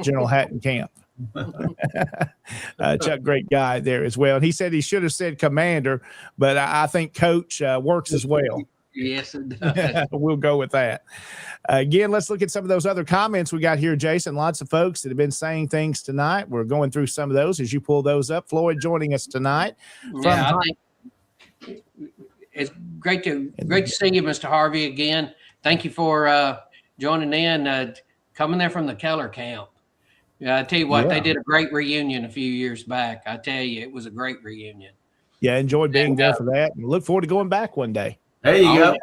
General Hatton Camp. Chuck, great guy there as well. And he said he should have said commander, but I think coach works as well. Yes, it does. We'll go with that. Again, let's look at some of those other comments we got here, Jason. Lots of folks that have been saying things tonight. We're going through some of those as you pull those up. Floyd joining us tonight. Yeah, I think it's great to see you, Mr. Harvey, again. Thank you for joining in, coming there from the Keller camp. I tell you what, they did a great reunion a few years back. I tell you, it was a great reunion. Yeah, enjoyed being there for that, and look forward to going back one day. There you go.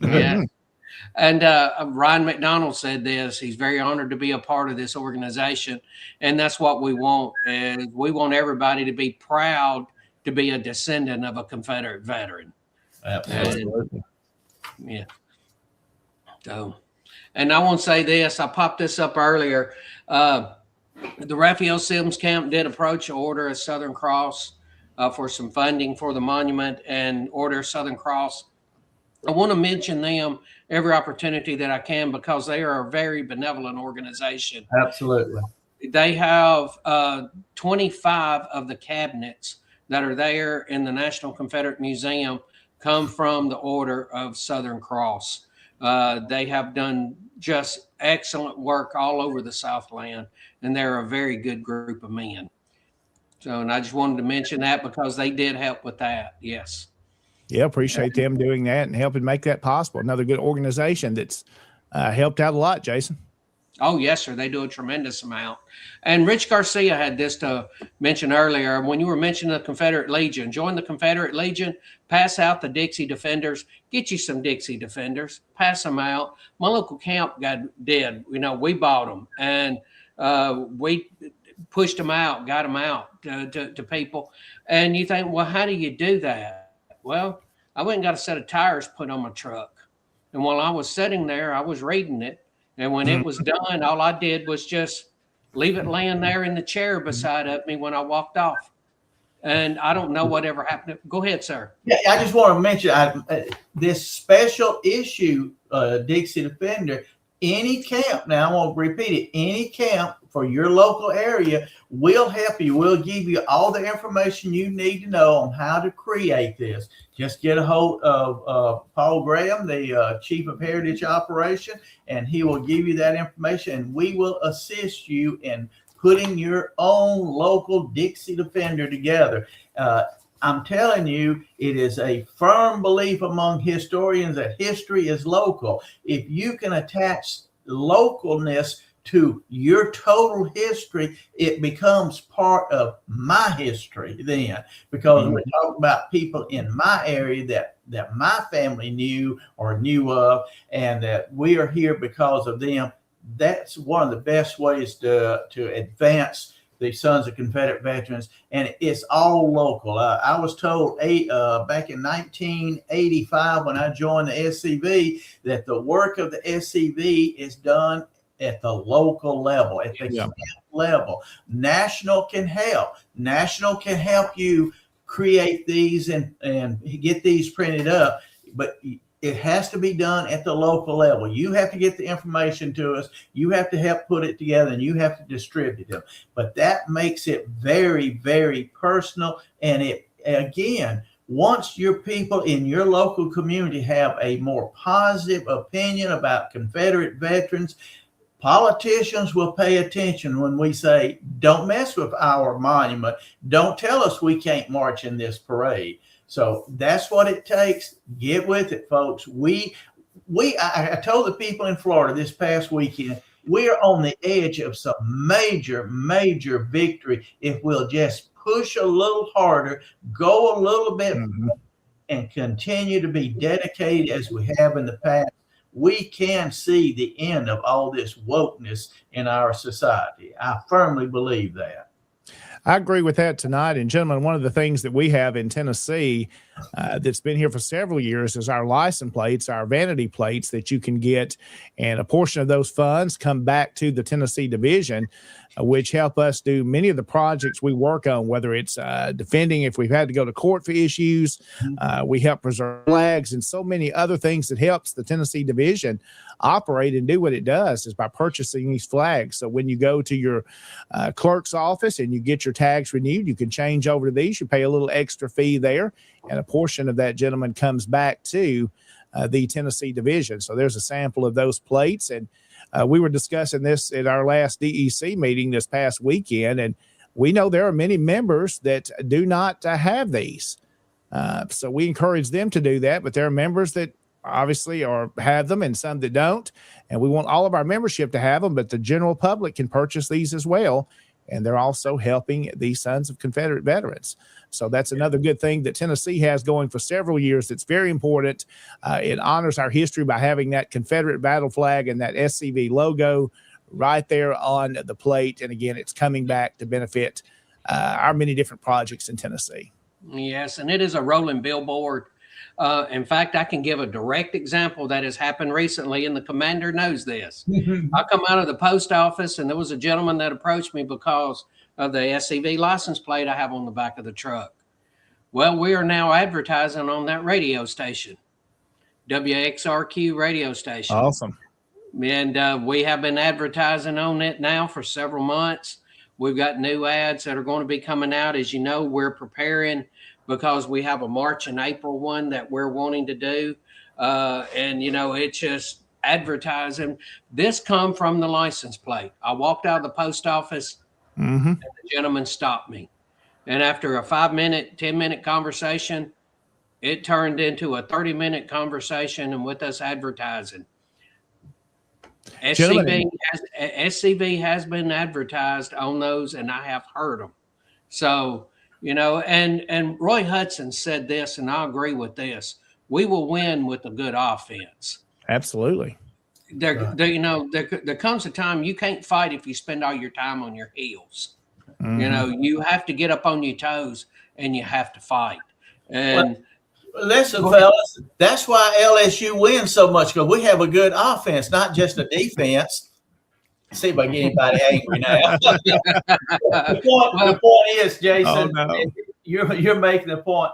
Yeah. And Ryan McDonald said this. He's very honored to be a part of this organization, and that's what we want. Is we want everybody to be proud to be a descendant of a Confederate veteran. Absolutely. Yeah. So, and I want to say this. I popped this up earlier. The Raphael Sims camp did approach order a Southern Cross for some funding for the monument and order Southern Cross. I want to mention them every opportunity that I can because they are a very benevolent organization. Absolutely. They have 25 of the cabinets that are there in the National Confederate Museum come from the Order of Southern Cross. They have done just excellent work all over the Southland, and they're a very good group of men. So, and I just wanted to mention that because they did help with that. Yes. Yeah, appreciate them doing that and helping make that possible. Another good organization that's helped out a lot, Jason. Oh, yes, sir. They do a tremendous amount. And Rich Garcia had this to mention earlier. When you were mentioning the Confederate Legion, join the Confederate Legion, pass out the Dixie Defenders, get you some Dixie Defenders, pass them out. My local camp did. We bought them, and we pushed them out, got them out to people. And you think, well, how do you do that? Well, I went and got a set of tires put on my truck. And while I was sitting there, I was reading it. And when it was done, all I did was just leave it laying there in the chair beside of me when I walked off. And I don't know whatever happened. Go ahead, sir. Yeah, I just want to mention this special issue Dixie Defender. Any camp, now I won't repeat it, any camp for your local area will help you. We'll give you all the information you need to know on how to create this. Just get a hold of Paul Graham, the Chief of Heritage Operation, and he will give you that information, and we will assist you in putting your own local Dixie Defender together. I'm telling you, it is a firm belief among historians that history is local. If you can attach localness to your total history, it becomes part of my history then, because we're talking about people in my area that my family knew or knew of, and that we are here because of them. That's one of the best ways to advance the Sons of Confederate Veterans, and it's all local. I was told back in 1985 when I joined the SCV that the work of the SCV is done at the local level, at the camp level. National can help. National can help you create these and get these printed up, but it has to be done at the local level. You have to get the information to us. You have to help put it together, and you have to distribute them. But that makes it very, very personal. And it, again, once your people in your local community have a more positive opinion about Confederate veterans, politicians will pay attention when we say, don't mess with our monument. Don't tell us we can't march in this parade. So that's what it takes. Get with it, folks. I told the people in Florida this past weekend, we are on the edge of some major, major victory if we'll just push a little harder, go a little bit, and continue to be dedicated as we have in the past. We can see the end of all this wokeness in our society. I firmly believe that. I agree with that tonight. And gentlemen, one of the things that we have in Tennessee that's been here for several years is our license plates, our vanity plates that you can get, and a portion of those funds come back to the Tennessee division, which help us do many of the projects we work on, whether it's defending if we've had to go to court for issues. We help preserve flags and so many other things that helps the Tennessee division operate and do what it does is by purchasing these flags. So when you go to your clerk's office and you get your tags renewed, you can change over to these. You pay a little extra fee there, and a portion of that, gentleman, comes back to the Tennessee division. So there's a sample of those plates, and we were discussing this at our last DEC meeting this past weekend, and we know there are many members that do not have these. So we encourage them to do that, but there are members that obviously have them and some that don't. And we want all of our membership to have them, but the general public can purchase these as well. And they're also helping the Sons of Confederate Veterans. So that's another good thing that Tennessee has going for several years. That's very important. It honors our history by having that Confederate battle flag and that SCV logo right there on the plate. And again, it's coming back to benefit our many different projects in Tennessee. Yes, and it is a rolling billboard. In fact, I can give a direct example that has happened recently, and the commander knows this. I come out of the post office, and there was a gentleman that approached me because of the SCV license plate I have on the back of the truck. Well, we are now advertising on that radio station, WXRQ radio station. Awesome. And we have been advertising on it now for several months. We've got new ads that are going to be coming out. As you know, we're preparing because we have a March and April one that we're wanting to do. And, you know, it's just advertising. This come from the license plate. I walked out of the post office and the gentleman stopped me. And after a 5-minute, 10-minute conversation, it turned into a 30-minute conversation and with us advertising. SCV has been advertised on those, and I have heard them. So, you know, and Roy Hudson said this, and I agree with this. We will win with a good offense. Absolutely. There comes a time you can't fight if you spend all your time on your heels. You know, you have to get up on your toes and you have to fight. And listen, fellas, that's why LSU wins so much, because we have a good offense, not just a defense. See if I get anybody angry now. the point is, Jason, you're making the point.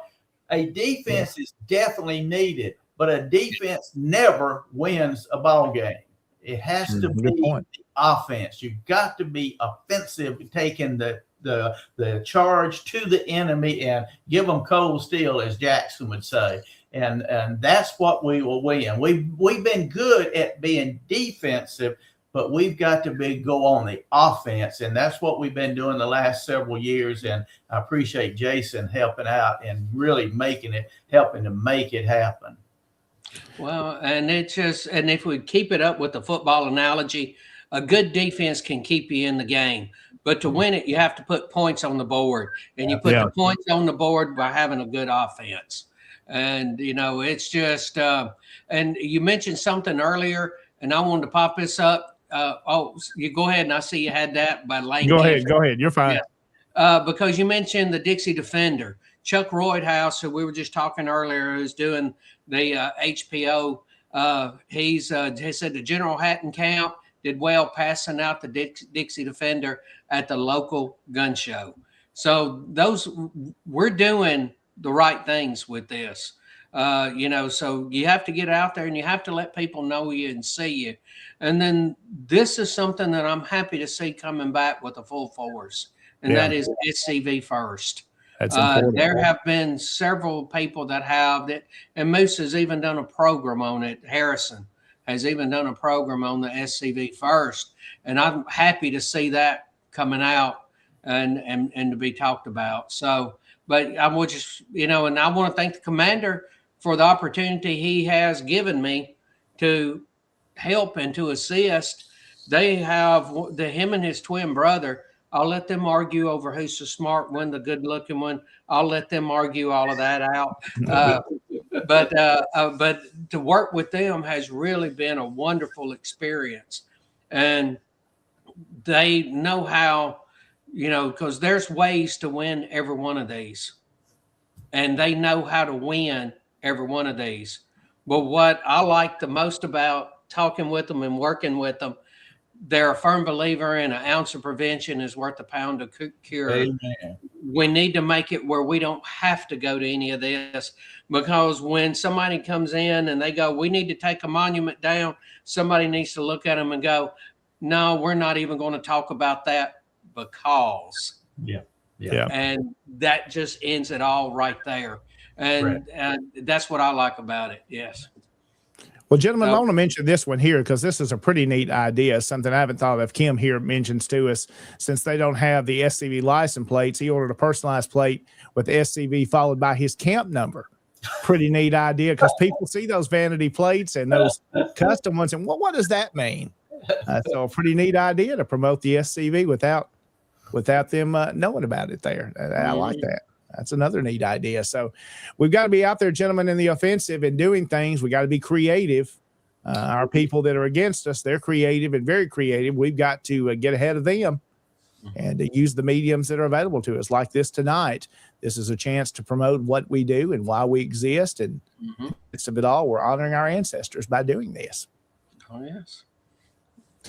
A defense is definitely needed, but a defense never wins a ball game. It has to be the offense. You've got to be offensive, taking the charge to the enemy and give them cold steel, as Jackson would say. And that's what we will win. We've been good at being defensive, but we've got to go on the offense, and that's what we've been doing the last several years. And I appreciate Jason helping out and really helping to make it happen. Well, and if we keep it up with the football analogy, a good defense can keep you in the game, but to win it, you have to put points on the board, and you put the points on the board by having a good offense. And, you know, it's just, and you mentioned something earlier, and I wanted to pop this up. You go ahead, and I see you had that by Lane. Go ahead. You're fine. Yeah. Because you mentioned the Dixie Defender. Chuck Roydhouse, who we were just talking earlier, who's doing the HPO. He said the General Hatton camp did well passing out the Dixie Defender at the local gun show. So we're doing the right things with this. So you have to get out there and you have to let people know you and see you. And then this is something that I'm happy to see coming back with a full force, and that is SCV first. That's important. There have been several people that have that, and Moose has even done a program on it. Harrison has even done a program on the SCV first, and I'm happy to see that coming out and to be talked about. So, but I will just, and I want to thank the commander for the opportunity he has given me to help and to assist. They have him and his twin brother. I'll let them argue over who's the smart one, the good looking one. I'll let them argue all of that out. But to work with them has really been a wonderful experience. And they know how, because there's ways to win every one of these. and they know how to win every one of these. But what I like the most about talking with them and working with them, they're a firm believer in an ounce of prevention is worth a pound of cure. Amen. We need to make it where we don't have to go to any of this, because when somebody comes in and they go, we need to take a monument down, somebody needs to look at them and go, no, we're not even going to talk about that because. Yeah. And that just ends it all right there. And that's what I like about it. Yes. Well, gentlemen, I want to mention this one here because this is a pretty neat idea, something I haven't thought of. Kim here mentions to us, since they don't have the SCV license plates, he ordered a personalized plate with SCV followed by his camp number. Pretty neat idea, because people see those vanity plates and those custom ones, and what does that mean? So a pretty neat idea to promote the SCV without them knowing about it there. I like that. That's another neat idea. So we've got to be out there, gentlemen, in the offensive and doing things. We got to be creative. Our people that are against us, they're creative and very creative. We've got to get ahead of them and to use the mediums that are available to us, like this tonight. This is a chance to promote what we do and why we exist. And it's of it all, we're honoring our ancestors by doing this. Oh, yes.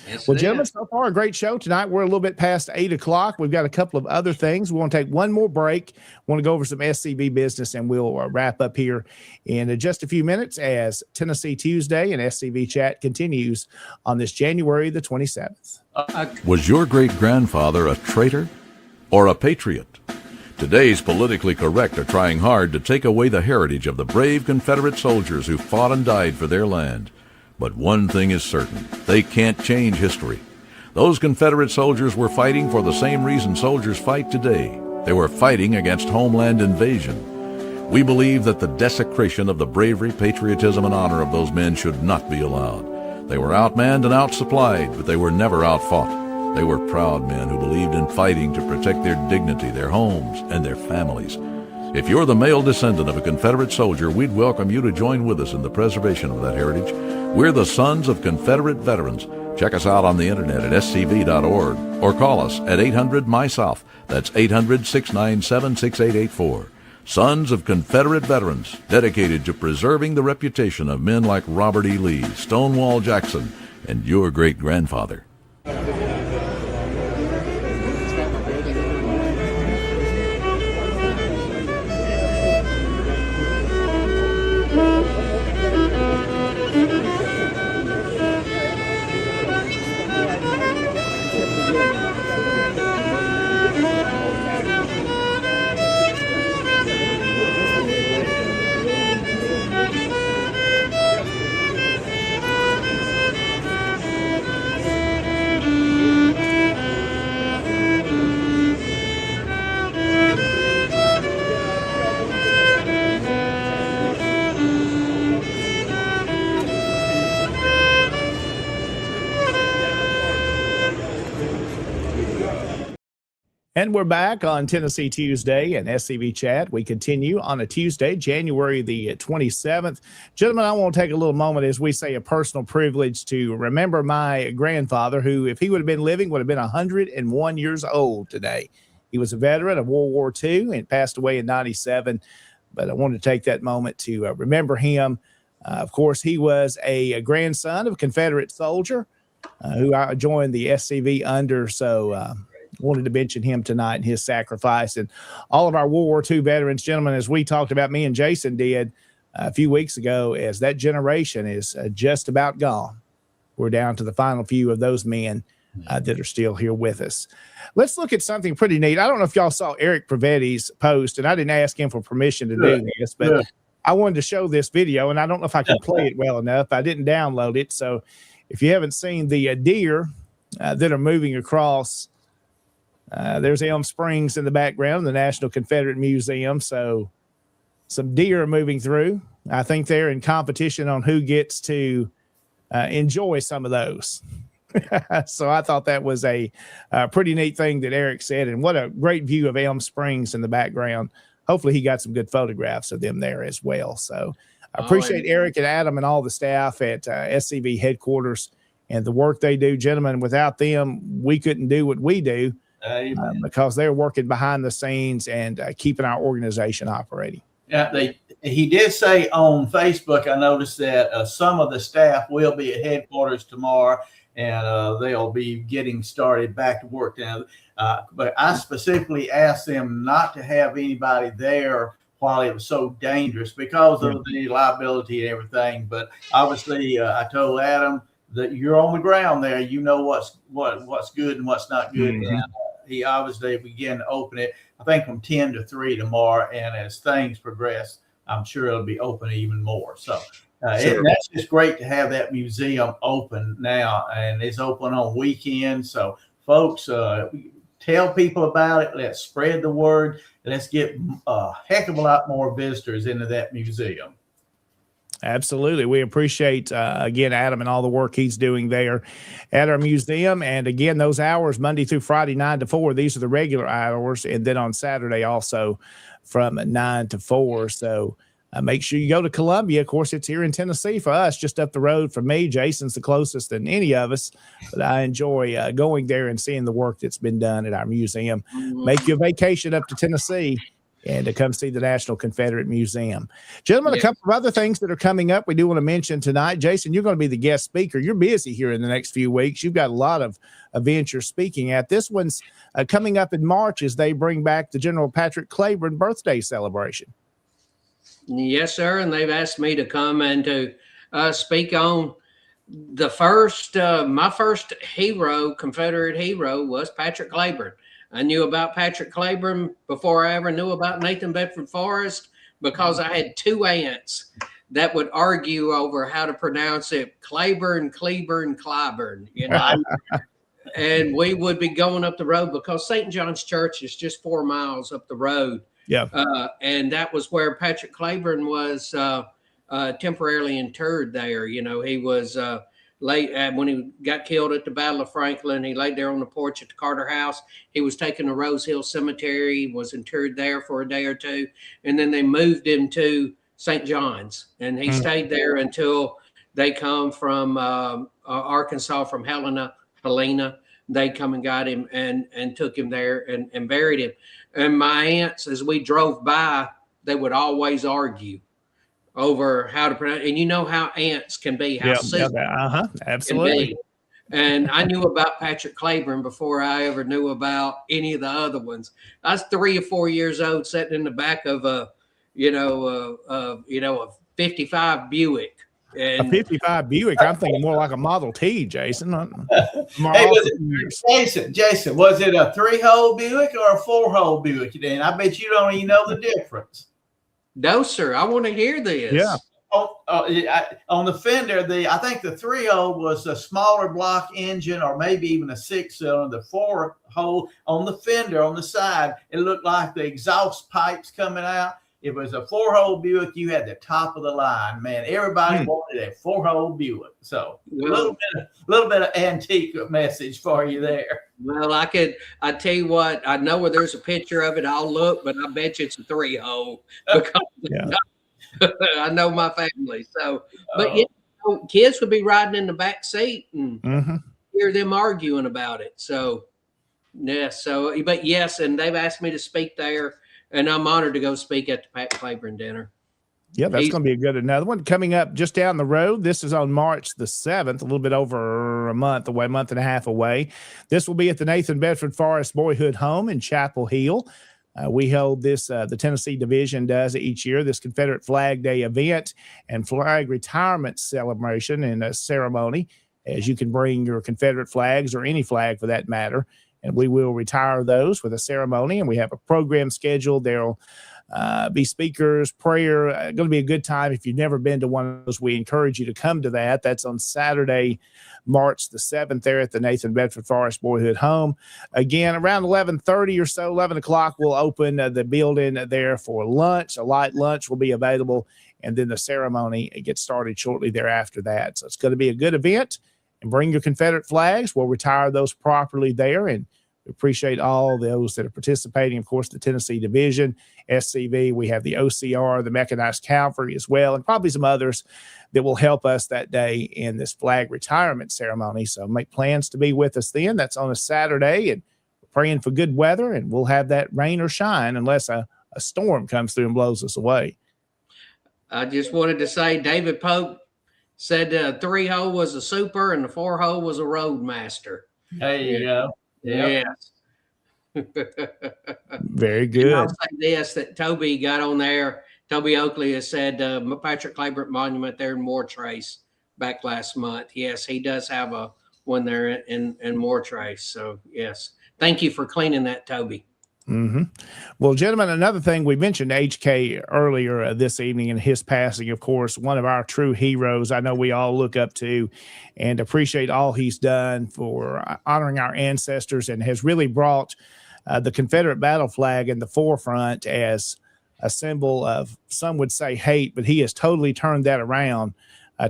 Yes, Well, gentlemen, so far a great show tonight. We're a little bit past 8 o'clock. We've got a couple of other things. We want to take one more break. Want to go over some SCV business, and we'll wrap up here in just a few minutes as Tennessee Tuesday and SCV Chat continues on this January the 27th. Was your great-grandfather a traitor or a patriot? Today's politically correct are trying hard to take away the heritage of the brave Confederate soldiers who fought and died for their land. But one thing is certain, they can't change history. Those Confederate soldiers were fighting for the same reason soldiers fight today. They were fighting against homeland invasion. We believe that the desecration of the bravery, patriotism, and honor of those men should not be allowed. They were outmanned and outsupplied, but they were never outfought. They were proud men who believed in fighting to protect their dignity, their homes, and their families. If you're the male descendant of a Confederate soldier, we'd welcome you to join with us in the preservation of that heritage. We're the Sons of Confederate Veterans. Check us out on the internet at scv.org or call us at 800-MY-SOUTH. That's 800-697-6884. Sons of Confederate Veterans, dedicated to preserving the reputation of men like Robert E. Lee, Stonewall Jackson, and your great-grandfather. And we're back on Tennessee Tuesday and SCV Chat. We continue on a Tuesday, January the 27th. Gentlemen, I want to take a little moment, as we say, a personal privilege to remember my grandfather, who, if he would have been living, would have been 101 years old today. He was a veteran of World War II and passed away in 97. But I wanted to take that moment to remember him. Of course, he was a grandson of a Confederate soldier who I joined the SCV under. So, wanted to mention him tonight and his sacrifice, and all of our World War II veterans, gentlemen, as we talked about, me and Jason did a few weeks ago, as that generation is just about gone. We're down to the final few of those men that are still here with us. Let's look at something pretty neat. I don't know if y'all saw Eric Pravetti's post, and I didn't ask him for permission to do this, but I wanted to show this video, and I don't know if I can play it well enough. I didn't download it. So if you haven't seen the deer that are moving across, there's Elm Springs in the background, the National Confederate Museum. So some deer are moving through. I think they're in competition on who gets to enjoy some of those. So I thought that was a pretty neat thing that Eric said. And what a great view of Elm Springs in the background. Hopefully he got some good photographs of them there as well. So I appreciate Eric and Adam and all the staff at SCV headquarters and the work they do. Gentlemen, without them, we couldn't do what we do. Because they're working behind the scenes and keeping our organization operating. He did say on Facebook, I noticed that some of the staff will be at headquarters tomorrow, and they'll be getting started back to work now. But I specifically asked them not to have anybody there while it was so dangerous because of the liability and everything. But obviously, I told Adam that you're on the ground there. You know what's good and what's not good. Mm-hmm. And he obviously began to open it, I think, from 10 to 3 tomorrow. And as things progress, I'm sure it'll be open even more. So that's just great to have that museum open now. And it's open on weekends. So, folks, tell people about it. Let's spread the word. Let's get a heck of a lot more visitors into that museum. Absolutely. We appreciate, again, Adam and all the work he's doing there at our museum. And again, those hours, Monday through Friday, 9 to 4, these are the regular hours. And then on Saturday also from 9 to 4. So make sure you go to Columbia. Of course, it's here in Tennessee for us, just up the road from me. Jason's the closest than any of us, but I enjoy going there and seeing the work that's been done at our museum. Make your vacation up to Tennessee and to come see the National Confederate Museum. Gentlemen, a couple of other things that are coming up we do want to mention tonight. Jason, you're going to be the guest speaker. You're busy here in the next few weeks. You've got a lot of events you're speaking at. This one's coming up in March as they bring back the General Patrick Cleburne birthday celebration. Yes, sir. And they've asked me to come and to speak on the first, my first hero, Confederate hero, was Patrick Cleburne. I knew about Patrick Cleburne before I ever knew about Nathan Bedford Forrest because I had two aunts that would argue over how to pronounce it, Cleburne, Clyburn, you know. And we would be going up the road because St. John's Church is just 4 miles up the road. Yeah. And that was where Patrick Cleburne was temporarily interred there. You know, he was late when he got killed at the Battle of Franklin. He laid there on the porch at the Carter House. He was taken to Rose Hill Cemetery, was interred there for a day or two. And then they moved him to St. John's. And he stayed there until they come from Arkansas, from Helena. They come and got him and took him there and buried him. And my aunts, as we drove by, they would always argue over how to pronounce. And you know how aunts can be, how absolutely. And I knew about Patrick Cleburne before I ever knew about any of the other ones. I was 3 or 4 years old, sitting in the back of a 55 Buick. And a 55 Buick. I'm thinking more like a Model T, Jason. Jason, was it a 3-hole Buick or a 4-hole Buick? Then I bet you don't even know the difference. No, sir. I want to hear this. Yeah. On the fender, I think the 3-hole was a smaller block engine, or maybe even a 6-cylinder. The 4-hole on the fender on the side, it looked like the exhaust pipes coming out. It was a 4-hole Buick. You had the top of the line, man. Everybody wanted a 4-hole Buick. So a little bit of antique message for you there. Well, I tell you what, I know where there's a picture of it. I'll look, but I bet you it's a 3-hole because I know my family. So, but kids would be riding in the back seat and hear them arguing about it. So, but yes, and they've asked me to speak there. And I'm honored to go speak at the Pat Cleburne dinner. Yeah, that's going to be another one coming up just down the road. This is on March the 7th, a little bit over a month and a half away. This will be at the Nathan Bedford Forrest Boyhood Home in Chapel Hill. We hold this, the Tennessee Division does it each year, this Confederate Flag Day event and flag retirement celebration and a ceremony, as you can bring your Confederate flags or any flag for that matter. And we will retire those with a ceremony, and we have a program scheduled. There'll be speakers, prayer. Going to be a good time. If you've never been to one of those, we encourage you to come to that. That's on Saturday, March the 7th there at the Nathan Bedford Forrest Boyhood Home. Again, around 11:30 or so, 11 o'clock, we'll open the building there for lunch. A light lunch will be available, and then the ceremony gets started shortly thereafter that. So it's going to be a good event. And bring your Confederate flags. We'll retire those properly there. And we appreciate all those that are participating. Of course, the Tennessee Division, SCV. We have the OCR, the Mechanized Cavalry as well, and probably some others that will help us that day in this flag retirement ceremony. So make plans to be with us then. That's on a Saturday, and we're praying for good weather, and we'll have that rain or shine unless a a storm comes through and blows us away. I just wanted to say David Pope said 3-hole was a super and the 4-hole was a roadmaster. There you go. Yep. Yes. Very good. And I'll say this, that Toby got on there. Toby Oakley has said Patrick Claybrook Monument there in Moortrace back last month. Yes, he does have a one there in Moortrace. So, yes. Thank you for cleaning that, Toby. Mm-hmm. Well, gentlemen, another thing, we mentioned HK earlier this evening and his passing, of course, one of our true heroes I know we all look up to and appreciate all he's done for honoring our ancestors, and has really brought the Confederate battle flag in the forefront as a symbol of, some would say, hate, but he has totally turned that around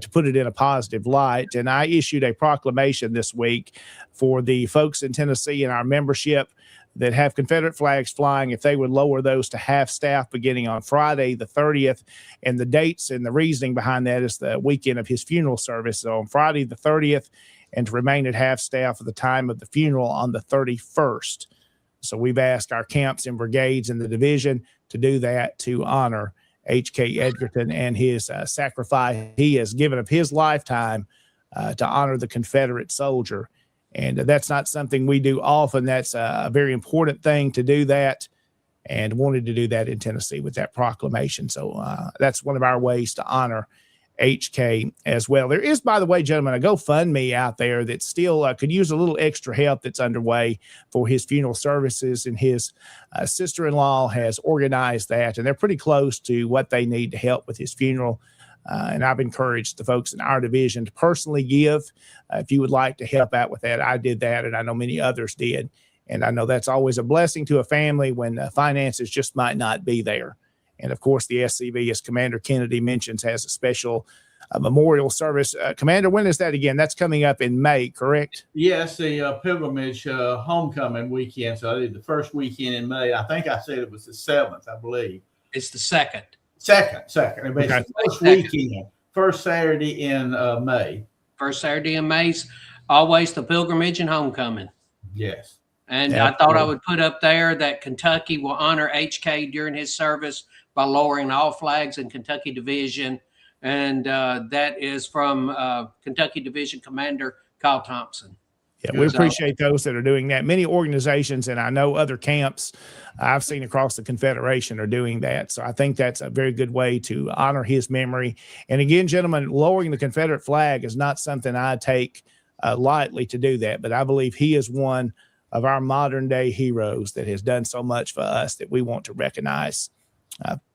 to put it in a positive light. And I issued a proclamation this week for the folks in Tennessee and our membership that have Confederate flags flying, if they would lower those to half staff beginning on Friday, the 30th. And the dates and the reasoning behind that is the weekend of his funeral service. So on Friday, the 30th, and to remain at half staff for the time of the funeral on the 31st. So we've asked our camps and brigades in the division to do that to honor H.K. Edgerton and his sacrifice he has given of his lifetime to honor the Confederate soldier. And that's not something we do often. That's a very important thing to do that, and wanted to do that in Tennessee with that proclamation. So that's one of our ways to honor HK as well. There is, by the way, gentlemen, a GoFundMe out there that still could use a little extra help that's underway for his funeral services, and his sister-in-law has organized that, and they're pretty close to what they need to help with his funeral. And I've encouraged the folks in our division to personally give. If you would like to help out with that, I did that, and I know many others did. And I know that's always a blessing to a family when finances just might not be there. And, of course, the SCV, as Commander Kennedy mentions, has a special memorial service. Commander, when is that again? That's coming up in May, correct? Yes, the pilgrimage homecoming weekend. So I did the first weekend in May. I think I said it was the 7th, I believe. It's the 2nd. Second. Okay. The first weekend, first Saturday in May. First Saturday in May's always the pilgrimage and homecoming. Yes. And Yeah, I thought I would put up there that Kentucky will honor HK during his service by lowering all flags in Kentucky Division. And that is from Kentucky Division Commander Kyle Thompson. Yeah, we appreciate those that are doing that. Many organizations, and I know other camps I've seen across the Confederation, are doing that. So I think that's a very good way to honor his memory. And again, gentlemen, lowering the Confederate flag is not something I take lightly to do that, but I believe he is one of our modern day heroes that has done so much for us that we want to recognize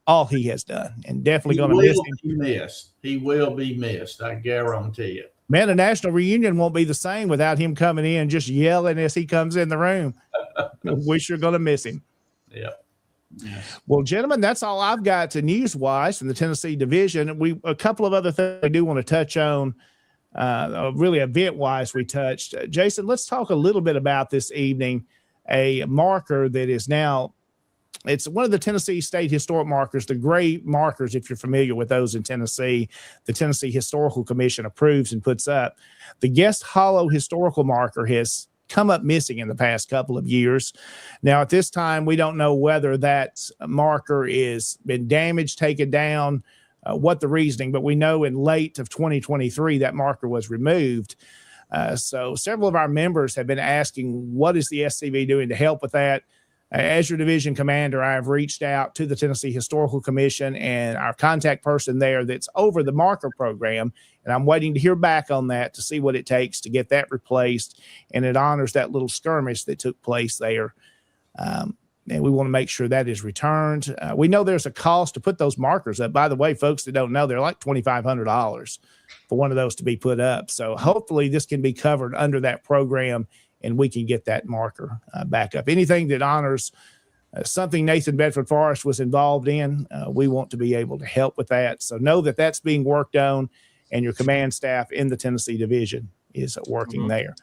all he has done, and definitely going to miss him. He will be missed. I guarantee it. Man, a national reunion won't be the same without him coming in just yelling as he comes in the room. We're sure going to miss him. Yep. Yes. Well, gentlemen, that's all I've got to news-wise from the Tennessee division. A couple of other things I do want to touch on, really event-wise we touched. Jason, let's talk a little bit about this evening, a marker that is now, it's one of the Tennessee state historic markers, the gray markers, if you're familiar with those in Tennessee, the Tennessee Historical Commission approves and puts up. The Guest Hollow historical marker has come up missing in the past couple of years. Now, at this time, we don't know whether that marker is been damaged, taken down, what the reasoning, but we know in late of 2023 that marker was removed. So several of our members have been asking, what is the SCV doing to help with that? As your division commander, I have reached out to the Tennessee Historical Commission and our contact person there that's over the marker program, and I'm waiting to hear back on that to see what it takes to get that replaced, and it honors that little skirmish that took place there. And we want to make sure that is returned. We know there's a cost to put those markers up. By the way, folks that don't know, they're like $2,500 for one of those to be put up. So hopefully this can be covered under that program, and we can get that marker back up. Anything that honors something Nathan Bedford Forrest was involved in, we want to be able to help with that. So know that that's being worked on, and your command staff in the Tennessee division is working there.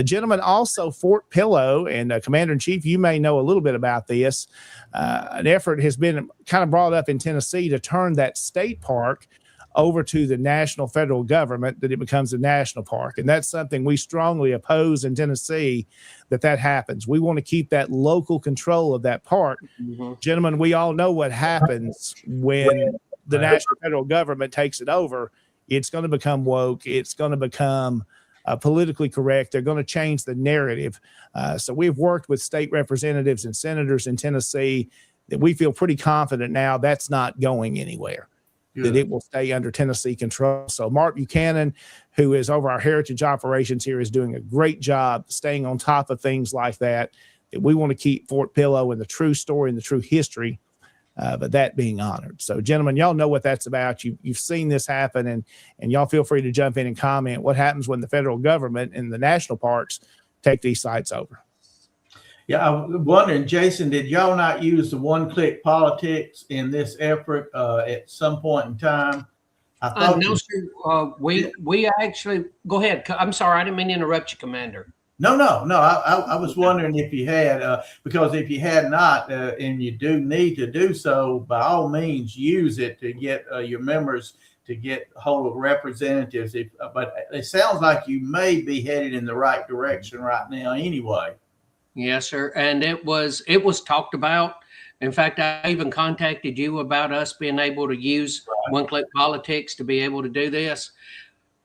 Gentlemen, also Fort Pillow, and Commander-in-Chief, you may know a little bit about this. An effort has been kind of brought up in Tennessee to turn that state park over to the national federal government, that it becomes a national park. And that's something we strongly oppose in Tennessee, that happens. We want to keep that local control of that park. Gentlemen, we all know what happens when the national federal government takes it over. It's going to become woke. It's going to become politically correct. They're going to change the narrative. So we've worked with state representatives and senators in Tennessee that we feel pretty confident now that's not going anywhere. Good. That it will stay under Tennessee control. So Mark Buchanan, who is over our heritage operations here, is doing a great job staying on top of things like that. That we want to keep Fort Pillow and the true story and the true history, but that being honored. So gentlemen, y'all know what that's about. You've seen this happen, and y'all feel free to jump in and comment what happens when the federal government and the national parks take these sites over. Yeah, I'm wondering, Jason, did y'all not use the one-click politics in this effort at some point in time? I thought no, sir. We actually go ahead. I'm sorry, I didn't mean to interrupt you, Commander. No. I was wondering if you had, because if you had not, and you do need to do so, by all means, use it to get your members to get hold of representatives. But it sounds like you may be headed in the right direction right now, anyway. Yes, sir. And it was talked about. In fact, I even contacted you about us being able to use one-click politics to be able to do this.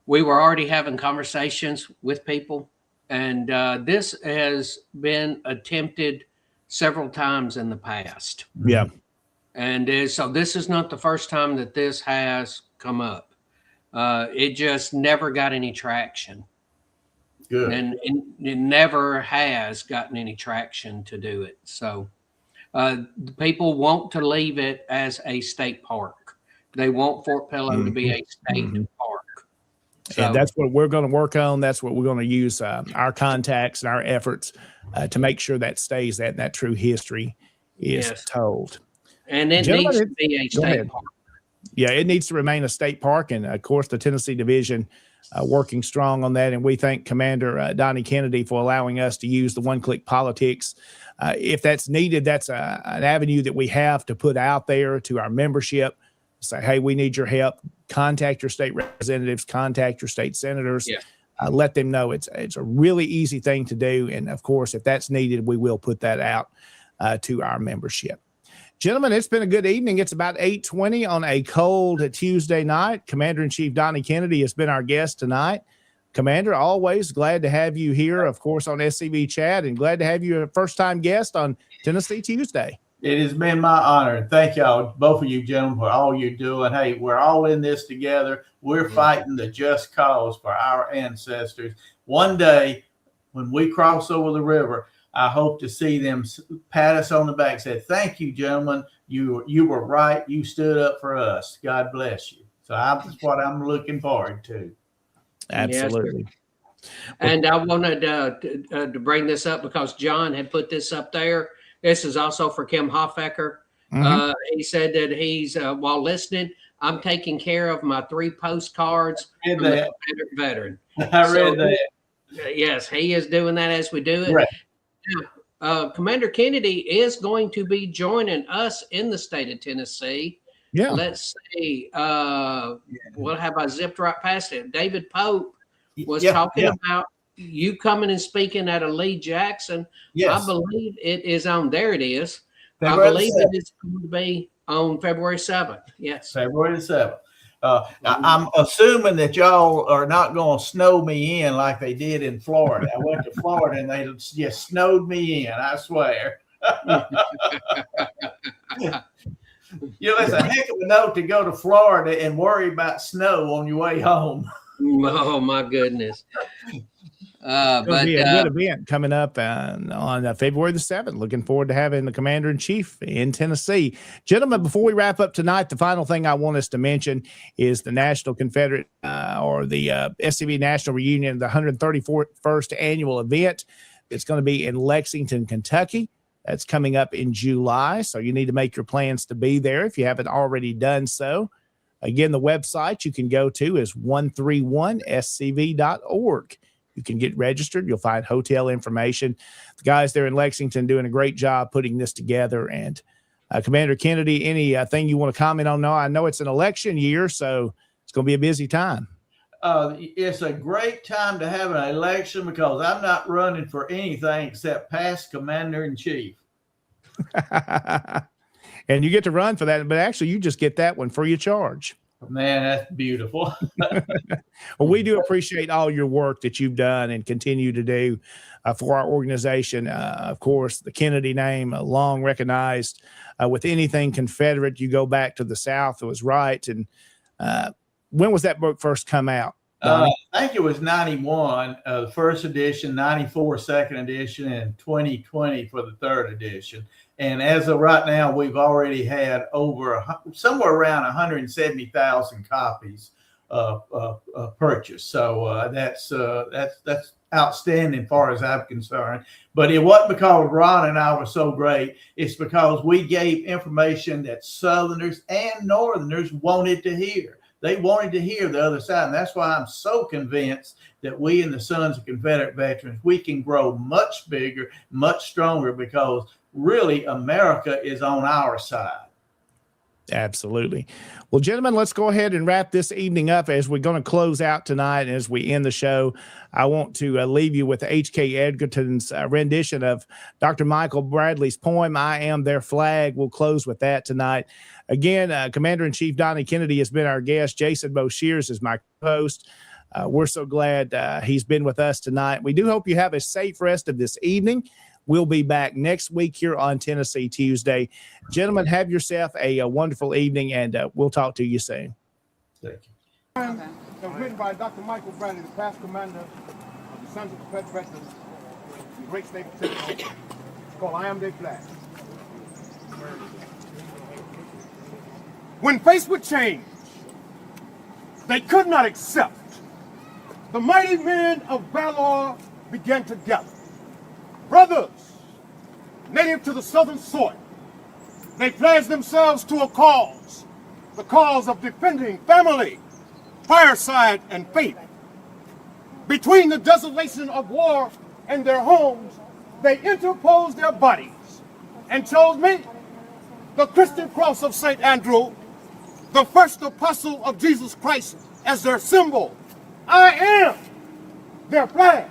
We were already having conversations with people, and this has been attempted several times in the past. Yeah. And so this is not the first time that this has come up. It just never got any traction. Good. And it never has gotten any traction to do it. So the people want to leave it as a state park. They want Fort Pillow to be a state park. So, and that's what we're going to work on. That's what we're going to use our contacts and our efforts to make sure that stays, that true history is told. And it needs to be a state park. Yeah, it needs to remain a state park. And of course, the Tennessee Division working strong on that. And we thank Commander Donnie Kennedy for allowing us to use the one-click politics. If that's needed, that's an avenue that we have to put out there to our membership. Say, hey, we need your help. Contact your state representatives, contact your state senators. Yeah. Let them know it's a really easy thing to do. And of course, if that's needed, we will put that out to our membership. Gentlemen, it's been a good evening. It's about 8:20 on a cold Tuesday night. Commander-in-Chief Donnie Kennedy has been our guest tonight. Commander, always glad to have you here, of course, on SCV Chat, and glad to have you a first-time guest on Tennessee Tuesday. It has been my honor. Thank y'all, both of you gentlemen, for all you're doing. Hey, we're all in this together. We're fighting the just cause for our ancestors. One day, when we cross over the river, I hope to see them pat us on the back and say, thank you, gentlemen. You were right. You stood up for us. God bless you. So that's what I'm looking forward to. Absolutely. Yes, and I wanted to bring this up because John had put this up there. This is also for Kim Hofecker. He said that he's, while listening, I'm taking care of my 3 postcards from the Confederate veteran. I read that. Yes, he is doing that as we do it. Right. Commander Kennedy is going to be joining us in the state of Tennessee. Yeah. Let's see. What have I zipped right past it? David Pope was talking about you coming and speaking at a Lee Jackson. Yes. I believe it is on. There it is. February I believe it is going to be on February 7th. Yes. February the 7th. I'm assuming that y'all are not going to snow me in like they did in Florida. I went to Florida and they just snowed me in, I swear. It's a heck of a note to go to Florida and worry about snow on your way home. Oh, my goodness. It'll be a good event coming up on February the 7th. Looking forward to having the Commander-in-Chief in Tennessee. Gentlemen, before we wrap up tonight, the final thing I want us to mention is the National Confederate or the SCV National Reunion, the 131st annual event. It's going to be in Lexington, Kentucky. That's coming up in July, so you need to make your plans to be there if you haven't already done so. Again, the website you can go to is 131scv.org. You can get registered. You'll find hotel information. The guys there in Lexington doing a great job putting this together. And Commander Kennedy, anything you want to comment on? No, I know it's an election year, so it's going to be a busy time. It's a great time to have an election because I'm not running for anything except past commander-in-chief. And you get to run for that, but actually you just get that one free of charge. Man, that's beautiful. Well, we do appreciate all your work that you've done and continue to do for our organization. Of course, the Kennedy name, long recognized with anything Confederate. You go back to the South, it was right. And when was that book first come out? I think it was 91, the first edition, 94, second edition, and 2020 for the third edition. And as of right now, we've already had somewhere around 170,000 copies purchased. So that's outstanding as far as I'm concerned. But it wasn't because Ron and I were so great. It's because we gave information that Southerners and Northerners wanted to hear. They wanted to hear the other side. And that's why I'm so convinced that we in the Sons of Confederate Veterans, we can grow much bigger, much stronger, because really America is on our side. Absolutely. Well, gentlemen, let's go ahead and wrap this evening up as we're going to close out tonight. And as we end the show, I want to leave you with H.K. Edgerton's rendition of Dr. Michael Bradley's poem, I Am Their Flag. We'll close with that tonight. Again, Commander-in-Chief Donnie Kennedy has been our guest. Jason Boshears is my host. We're so glad he's been with us tonight. We do hope you have a safe rest of this evening. We'll be back next week here on Tennessee Tuesday. Gentlemen, have yourself a wonderful evening, and we'll talk to you soon. Thank you. It was written by Dr. Michael Bradley, the past commander of the Sons of Confederate Veterans in the great state of Tennessee. It's called I Am Their Flag. When faced with change they could not accept, the mighty men of valor began to gather. Brothers, native to the southern soil, they pledged themselves to a cause, the cause of defending family, fireside, and faith. Between the desolation of war and their homes, they interposed their bodies and chose me, the Christian cross of St. Andrew, the first apostle of Jesus Christ, as their symbol. I am their flag.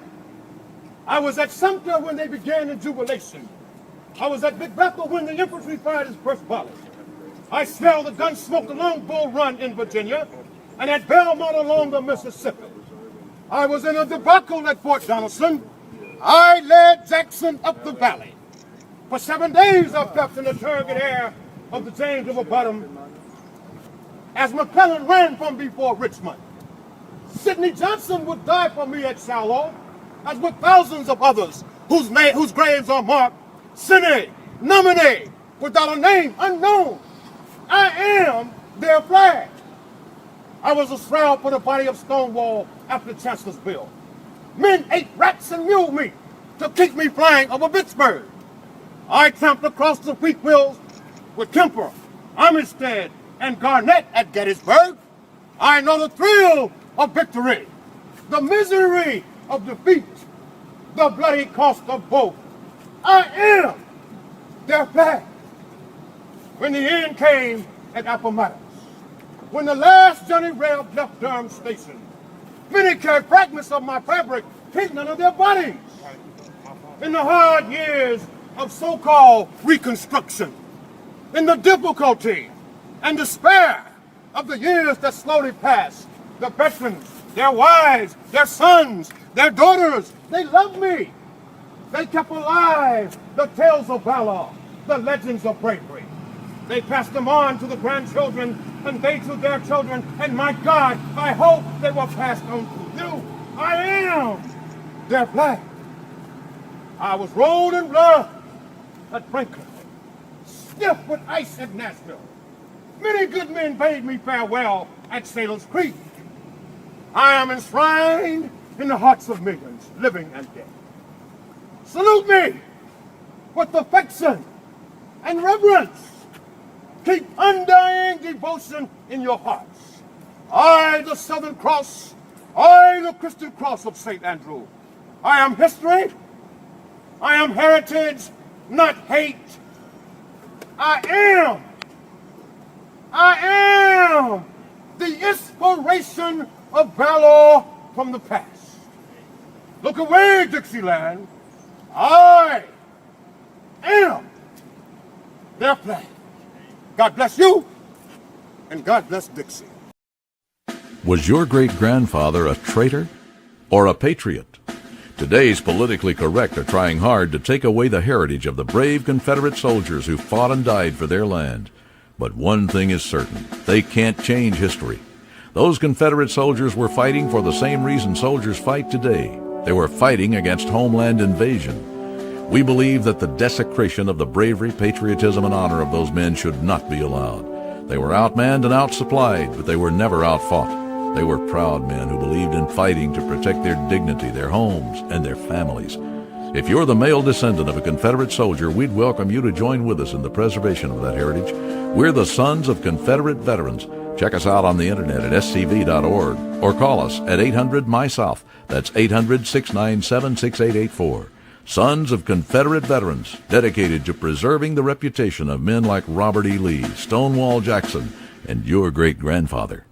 I was at Sumter when they began the jubilation. I was at Big Bethel when the infantry fired its first volley. I smelled the gun smoke along Bull Run in Virginia and at Belmont along the Mississippi. I was in a debacle at Fort Donelson. I led Jackson up the valley. For 7 days I felt in the turgid air of the James River bottom as McClellan ran from before Richmond. Sidney Johnson would die for me at Shiloh, as with thousands of others whose graves are marked Sine, Nominee, without a name, unknown. I am their flag. I was a shroud for the body of Stonewall after Chancellorsville. Men ate rats and mule meat to keep me flying over Vicksburg. I tramped across the wheat fields with Kemper, Armistead, and Garnett at Gettysburg. I know the thrill of victory, the misery of defeat, the bloody cost of both. I am their flag. When the end came at Appomattox, when the last Johnny Reb left Durham Station, many carried fragments of my fabric hidden under their bodies. In the hard years of so-called Reconstruction, in the difficulty and despair of the years that slowly passed, the veterans, their wives, their sons, their daughters, they loved me. They kept alive the tales of valor, the legends of bravery. They passed them on to the grandchildren, and they to their children, and my God, I hope they will pass on to you. I am their flag. I was rolled in blood at Franklin, stiff with ice at Nashville. Many good men bade me farewell at Sailor's Creek. I am enshrined in the hearts of millions, living and dead. Salute me with affection and reverence. Keep undying devotion in your hearts. I, the Southern Cross, I, the Christian Cross of St. Andrew. I am history. I am heritage, not hate. I am the inspiration of valor from the past. Look away, Dixieland. I am their flag. God bless you, and God bless Dixie. Was your great-grandfather a traitor or a patriot? Today's politically correct are trying hard to take away the heritage of the brave Confederate soldiers who fought and died for their land. But one thing is certain, they can't change history. Those Confederate soldiers were fighting for the same reason soldiers fight today. They were fighting against homeland invasion. We believe that the desecration of the bravery, patriotism, and honor of those men should not be allowed. They were outmanned and outsupplied, but they were never outfought. They were proud men who believed in fighting to protect their dignity, their homes, and their families. If you're the male descendant of a Confederate soldier, we'd welcome you to join with us in the preservation of that heritage. We're the Sons of Confederate Veterans. Check us out on the internet at scv.org or call us at 800-MY-SOUTH. That's 800-697-6884. Sons of Confederate Veterans, dedicated to preserving the reputation of men like Robert E. Lee, Stonewall Jackson, and your great-grandfather.